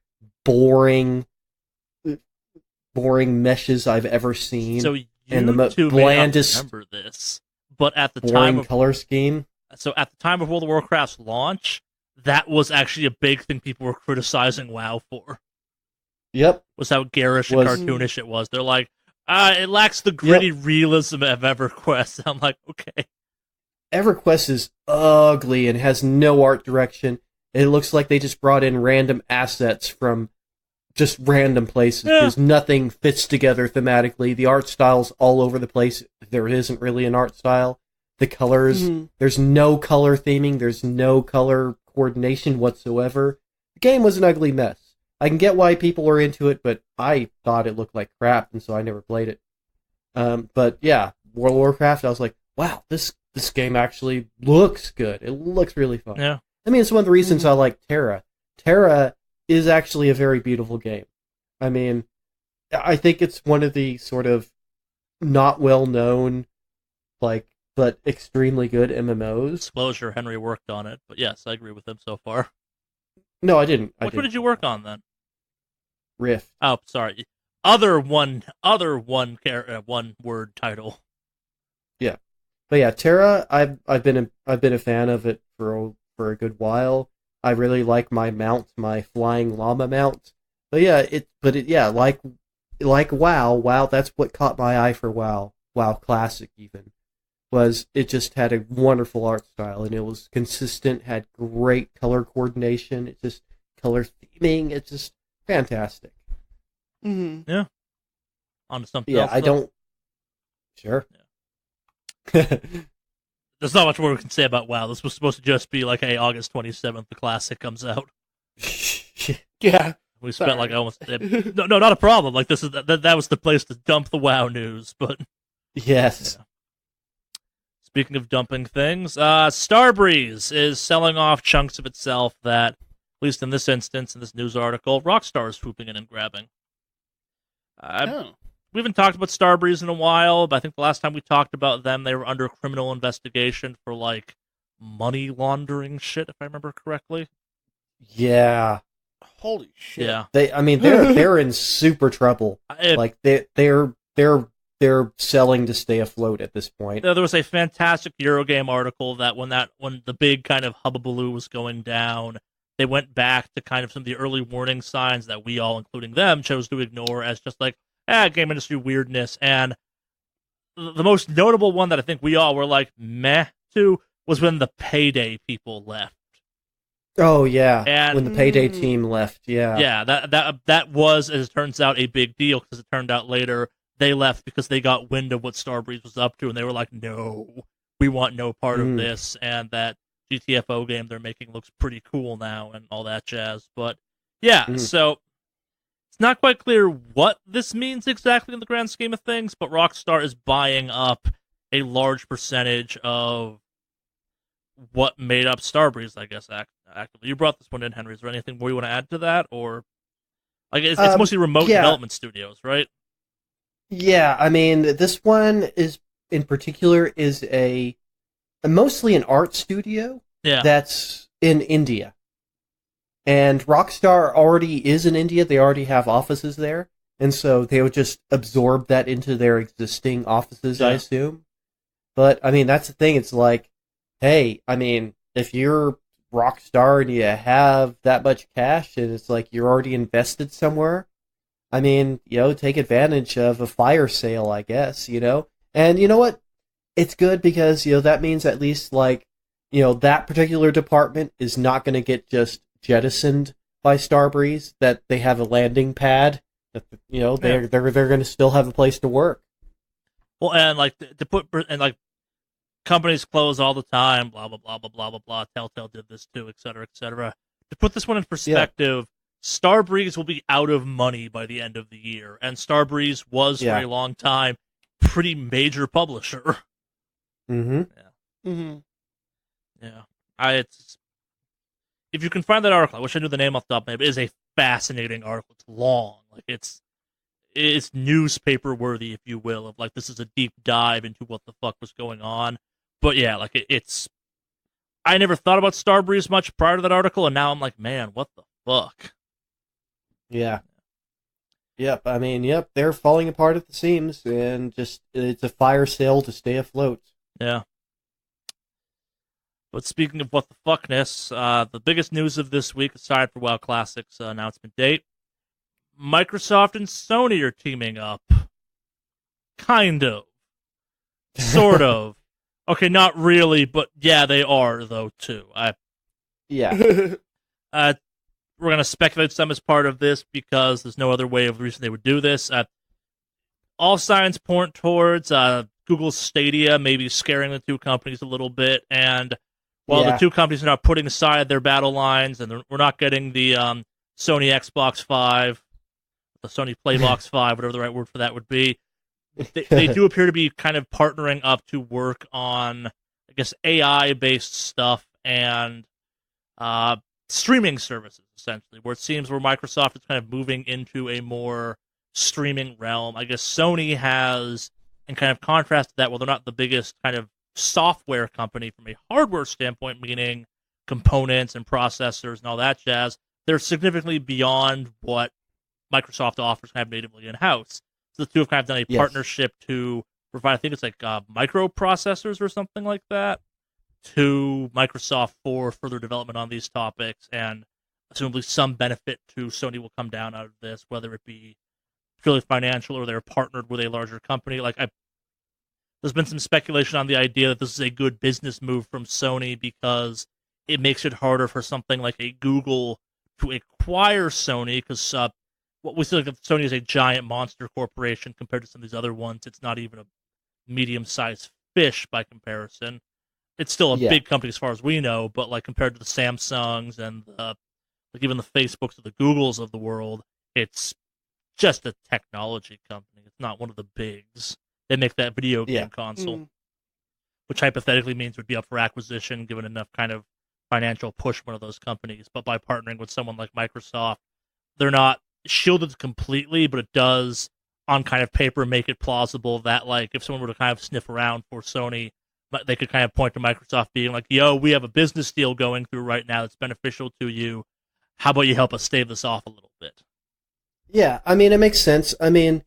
boring meshes I've ever seen. So you and the two blandest, may not remember this, but at the boring time of color scheme. So at the time of World of Warcraft's launch, that was actually a big thing people were criticizing WoW for. Yep. Was how garish and cartoonish it was. They're like, it lacks the gritty realism of EverQuest. I'm like, okay. EverQuest is ugly and has no art direction. It looks like they just brought in random assets from just random places because nothing fits together thematically. The art style's all over the place. There isn't really an art style. The colors, there's no color theming. There's no color coordination whatsoever. The game was an ugly mess. I can get why people are into it, but I thought it looked like crap, and so I never played it. But yeah, World of Warcraft, I was like, wow, this game actually looks good. It looks really fun. Yeah. I mean, it's one of the reasons I like Terra. Terra is actually a very beautiful game. I mean, I think it's one of the sort of not well known, but extremely good MMOs. Disclosure, Henry worked on it, but yes, I agree with him so far. No, I didn't. What did you work on then? Rift. Oh, sorry. Other one word title. Yeah, but yeah, Terra. I've been a fan of it for a good while. I really like my mount, my flying llama mount. But yeah, like WoW. That's what caught my eye for WoW. WoW Classic even was it just had a wonderful art style and it was consistent. Had great color coordination. It just color theming. It's just fantastic. Mm-hmm. Yeah. On to something Yeah, else. I don't. Sure. Yeah. There's not much more we can say about WoW. This was supposed to just be like, hey, August 27th, the classic comes out. Yeah. We spent like almost no, not a problem. Like this is that was the place to dump the WoW news, but Yes. Yeah. Speaking of dumping things, Starbreeze is selling off chunks of itself that, at least in this instance, in this news article, Rockstar is swooping in and grabbing. We haven't talked about Starbreeze in a while, but I think the last time we talked about them, they were under criminal investigation for, like, money laundering shit, if I remember correctly. Yeah. Holy shit. Yeah. They're in super trouble. Like they're selling to stay afloat at this point. There was a fantastic Eurogame article that when the big kind of hubbubaloo was going down, they went back to kind of some of the early warning signs that we all, including them, chose to ignore as just like, game industry weirdness. And the most notable one that I think we all were like, meh to, was when the Payday people left. Oh, yeah. And when the Payday team left, yeah. Yeah, that was, as it turns out, a big deal, because it turned out later they left because they got wind of what Starbreeze was up to, and they were like, no, we want no part of this, and that GTFO game they're making looks pretty cool now, and all that jazz. But, yeah, so it's not quite clear what this means exactly in the grand scheme of things, but Rockstar is buying up a large percentage of what made up Starbreeze, I guess, actively. You brought this one in, Henry. Is there anything more you want to add to that? Or, like, it's mostly remote development studios, right? Yeah, I mean, this one is, in particular, is mostly an art studio that's in India. And Rockstar already is in India. They already have offices there. And so they would just absorb that into their existing offices, I assume. But, I mean, that's the thing. It's like, hey, I mean, if you're Rockstar and you have that much cash and it's like you're already invested somewhere, I mean, take advantage of a fire sale, I guess, And you know what? It's good because, that means at least, like, that particular department is not going to get just jettisoned by Starbreeze, that they have a landing pad, that, they're going to still have a place to work. Well, and, like, companies close all the time, blah, blah, blah, blah, blah, blah, blah. Telltale did this too, et cetera, et cetera. To put this one in perspective, Starbreeze will be out of money by the end of the year, and Starbreeze was for a long time pretty major publisher. Mm-hmm. Yeah. Mm-hmm. Yeah. If you can find that article, I wish I knew the name off the top of my head. It is a fascinating article. It's long. Like, it's newspaper worthy, if you will, of like this is a deep dive into what the fuck was going on. But yeah, like it's. I never thought about Starbreeze much prior to that article, and now I'm like, man, what the fuck? Yeah. Yep. I mean, yep. They're falling apart at the seams, and just it's a fire sale to stay afloat. Yeah. But speaking of what the fuckness, the biggest news of this week, aside from WoW Classic's announcement date, Microsoft and Sony are teaming up. Kind of. Sort of. Okay, not really, but yeah, they are, though, too. Yeah. We're going to speculate some as part of this because there's no other way of reason they would do this. All signs point towards Google's Stadia maybe scaring the two companies a little bit, and while the two companies are now putting aside their battle lines, and we're not getting the Sony Xbox 5, the Sony Playbox 5, whatever the right word for that would be, they do appear to be kind of partnering up to work on, I guess, AI-based stuff and streaming services, essentially, where it seems where Microsoft is kind of moving into a more streaming realm. I guess Sony has, in kind of contrast to that, well, they're not the biggest kind of software company from a hardware standpoint, meaning components and processors and all that jazz. They're significantly beyond what Microsoft offers kind of natively in-house. So the two have kind of done a partnership to provide, I think it's like microprocessors or something like that, to Microsoft for further development on these topics, and assumably some benefit to Sony will come down out of this, whether it be purely financial or they're partnered with a larger company. There's been some speculation on the idea that this is a good business move from Sony because it makes it harder for something like a Google to acquire Sony, because what we see like Sony is a giant monster corporation compared to some of these other ones. It's not even a medium-sized fish by comparison. It's still a big company as far as we know, but like compared to the Samsungs and even the Facebooks or the Googles of the world, it's just a technology company. It's not one of the bigs. They make that video game console, which hypothetically means would be up for acquisition given enough kind of financial push one of those companies. But by partnering with someone like Microsoft, they're not shielded completely, but it does, on kind of paper, make it plausible that like if someone were to kind of sniff around for Sony, they could kind of point to Microsoft being like, yo, we have a business deal going through right now that's beneficial to you. How about you help us stave this off a little bit? Yeah, I mean, it makes sense. I mean,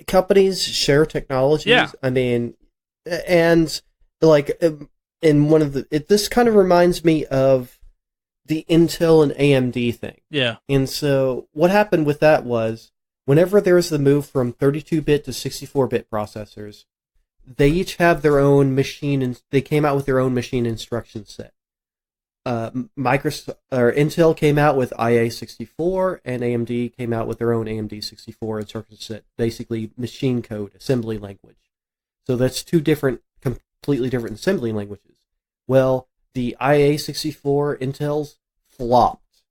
companies share technologies. Yeah. I mean, and like in one of this kind of reminds me of the Intel and AMD thing. Yeah. And so what happened with that was whenever there was the move from 32-bit to 64-bit processors, they each have their own machine, and they came out with their own machine instruction set. Intel came out with IA64, and AMD came out with their own AMD 64 instruction set, basically machine code assembly language. So that's two completely different assembly languages. Well, the IA64 Intel's flopped.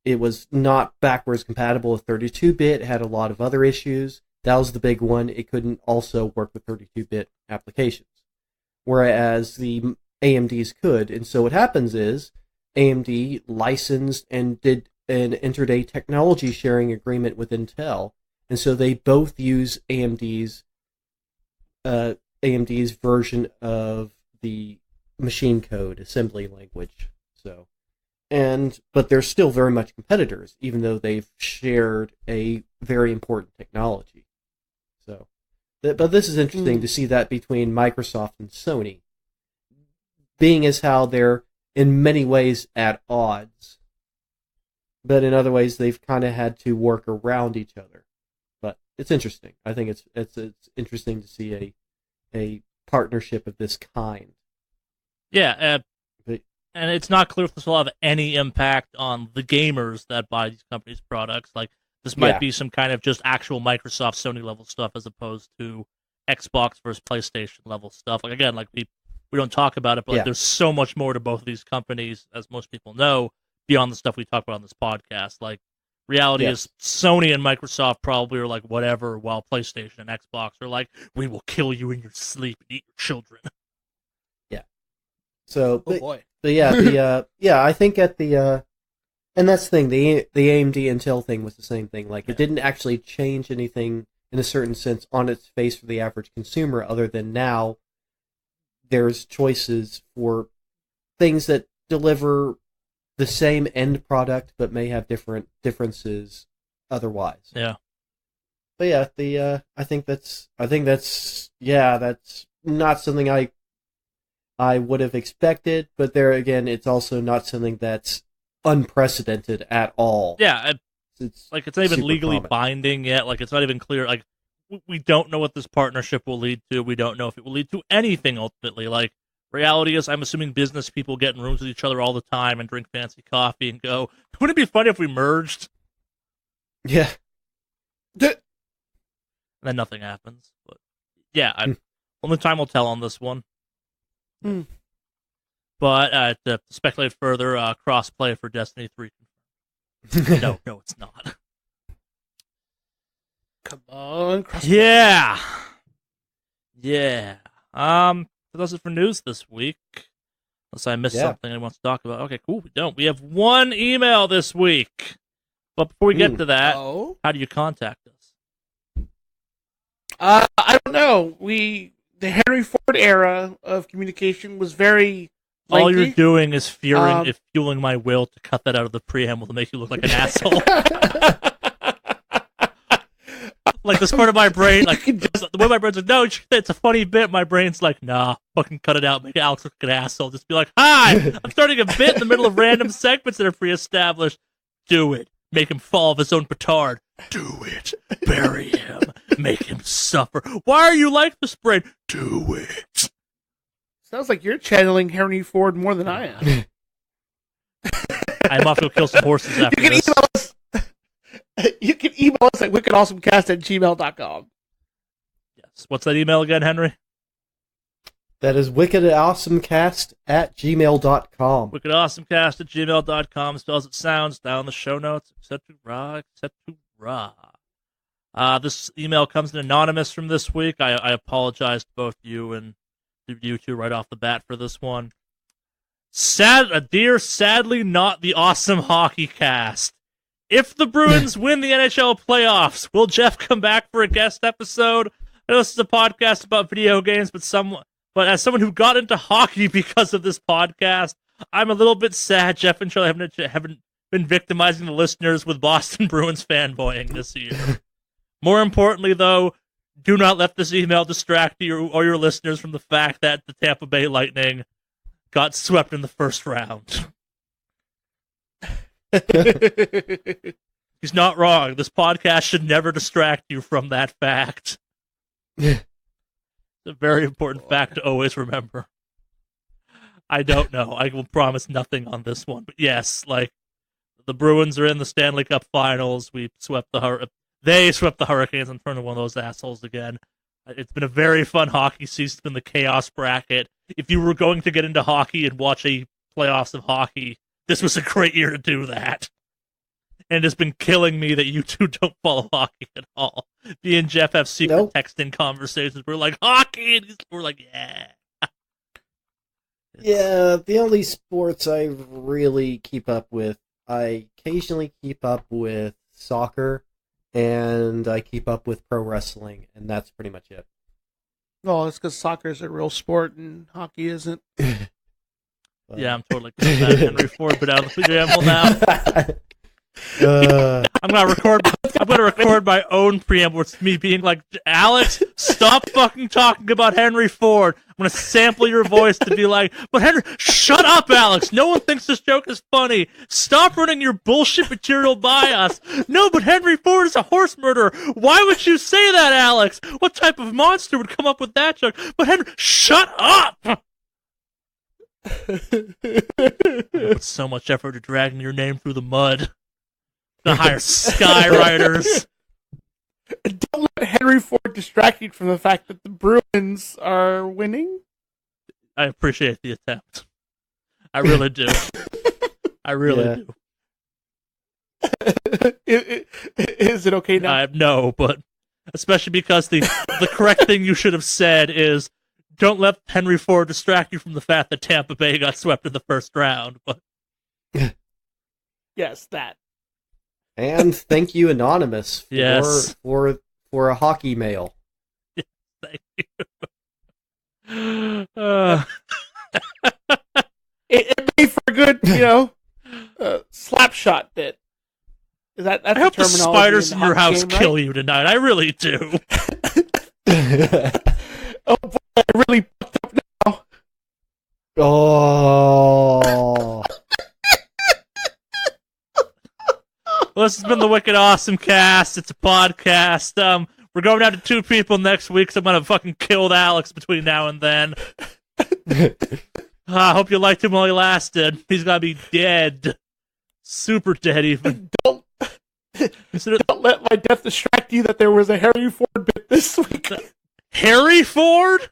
It was not backwards compatible with 32-bit. It had a lot of other issues. That was the big one. It couldn't also work with 32-bit applications, whereas the AMDs could. And so what happens is AMD licensed and did an entered a technology sharing agreement with Intel, and so they both use AMD's version of the machine code assembly language. So, but they're still very much competitors, even though they've shared a very important technology. So, but this is interesting to see that between Microsoft and Sony, being as how they're in many ways at odds, but in other ways they've kind of had to work around each other. But it's interesting. I think it's interesting to see a partnership of this kind. Yeah, and it's not clear if this will have any impact on the gamers that buy these companies' products. Like, this might be some kind of just actual Microsoft, Sony level stuff as opposed to Xbox versus PlayStation level stuff. Like, again, like we don't talk about it, but like, there's so much more to both of these companies, as most people know, beyond the stuff we talk about on this podcast. Like, reality is Sony and Microsoft probably are like whatever, while PlayStation and Xbox are like, we will kill you in your sleep and eat your children. Yeah. So, oh boy. But yeah, I think at the And that's the thing, the AMD Intel thing was the same thing. Like, Yeah. it didn't actually change anything in a certain sense on its face for the average consumer, other than now there's choices for things that deliver the same end product but may have differences otherwise. Yeah. But yeah, I think that's not something I would have expected, but there again, it's also not something that's unprecedented at all. Yeah, It's like it's not even super legally common. binding yet. Like it's not even clear. Like we don't know what this partnership will lead to. We don't know if it will lead to anything ultimately. Like reality is, I'm assuming business people get in rooms with each other all the time and drink fancy coffee and go, "Wouldn't it be funny if we merged?" Yeah. And then nothing happens. But yeah, only time will tell on this one. Hmm. But to speculate further, crossplay for Destiny 3. No, it's not. Come on, Yeah. That does it for news this week. Unless I missed Yeah. something I want to talk about. Okay, cool. We don't. We have one email this week. But before we get to that, Oh, how do you contact us? I don't know. The Henry Ford era of communication was very All you're lengthy. doing is fueling my will to cut that out of the preamble to make you look like an asshole. Like this part of my brain, like the way my brain's like, no, it's a funny bit. My brain's like, nah, fucking cut it out. Make Alex look like an asshole. Just be like, hi, I'm starting a bit in the middle of random segments that are pre-established. Do it. Make him fall of his own petard. Do it. Bury him. Make him suffer. Why are you like this, brain? Do it. Sounds like you're channeling Henry Ford more than I am. I'm off to go kill some horses after You can this. email us. You can email us at wickedawesomecast@gmail.com. Yes. What's that email again, Henry? That is wickedawesomecast@gmail.com. WickedAwesomeCast@gmail.com spells it sounds down in the show notes, etc. This email comes in anonymous from this week. I apologize to both you and you two right off the bat for this one. Dear, sadly not the awesome hockey cast. If the Bruins win the NHL playoffs, will Jeff come back for a guest episode? I know this is a podcast about video games, but as someone who got into hockey because of this podcast, I'm a little bit sad Jeff and Charlie haven't been victimizing the listeners with Boston Bruins fanboying this year. More importantly, though, do not let this email distract you or your listeners from the fact that the Tampa Bay Lightning got swept in the first round. He's not wrong. This podcast should never distract you from that fact. It's a very important fact to always remember. I don't know. I will promise nothing on this one. But yes, like, the Bruins are in the Stanley Cup Finals. They swept the Hurricanes and turned into one of those assholes again. It's been a very fun hockey season. It's been the chaos bracket. If you were going to get into hockey and watch a playoffs of hockey, this was a great year to do that. And it's been killing me that you two don't follow hockey at all. Me and Jeff have secret texting conversations. We're like, hockey! And we're like, yeah. Yeah, the only sports I really keep up with, I occasionally keep up with soccer, and I keep up with pro wrestling, and that's pretty much it. Well, it's because soccer is a real sport and hockey isn't. Yeah, I'm totally cool with that. Henry Ford, but out of the preamble now. I'm gonna record my own preamble. It's me being like, Alex, stop fucking talking about Henry Ford. I'm gonna sample your voice to be like, but Henry, shut up, Alex. No one thinks this joke is funny. Stop running your bullshit material by us. No, but Henry Ford is a horse murderer. Why would you say that, Alex? What type of monster would come up with that joke? But Henry, shut up. I put so much effort to dragging your name through the mud. To hire skywriters. Don't let Henry Ford distract you from the fact that the Bruins are winning. I appreciate the attempt. I really do. I really do. Is it okay now? No, but especially because the correct thing you should have said is, don't let Henry Ford distract you from the fact that Tampa Bay got swept in the first round. But Yes, that. And thank you, Anonymous, Yes. for a hockey mail. Thank you. It made for a good, slap shot bit. That's I hope the terminology spiders in in your hockey house game, kill right? you tonight. I really do. Oh boy, I really fucked up now. Oh. Well, this has been the Wicked Awesome Cast. It's a podcast. We're going down to 2 people next week, so I'm gonna fucking kill Alex between now and then. I hope you liked him while he lasted. He's gonna be dead. Super dead, even. Don't let my death distract you that there was a Harry Ford bit this week. Harry Ford?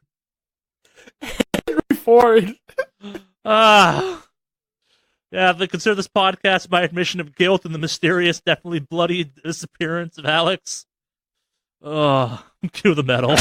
Henry Ford. Yeah, they consider this podcast my admission of guilt in the mysterious, definitely bloody disappearance of Alex. Cue the metal.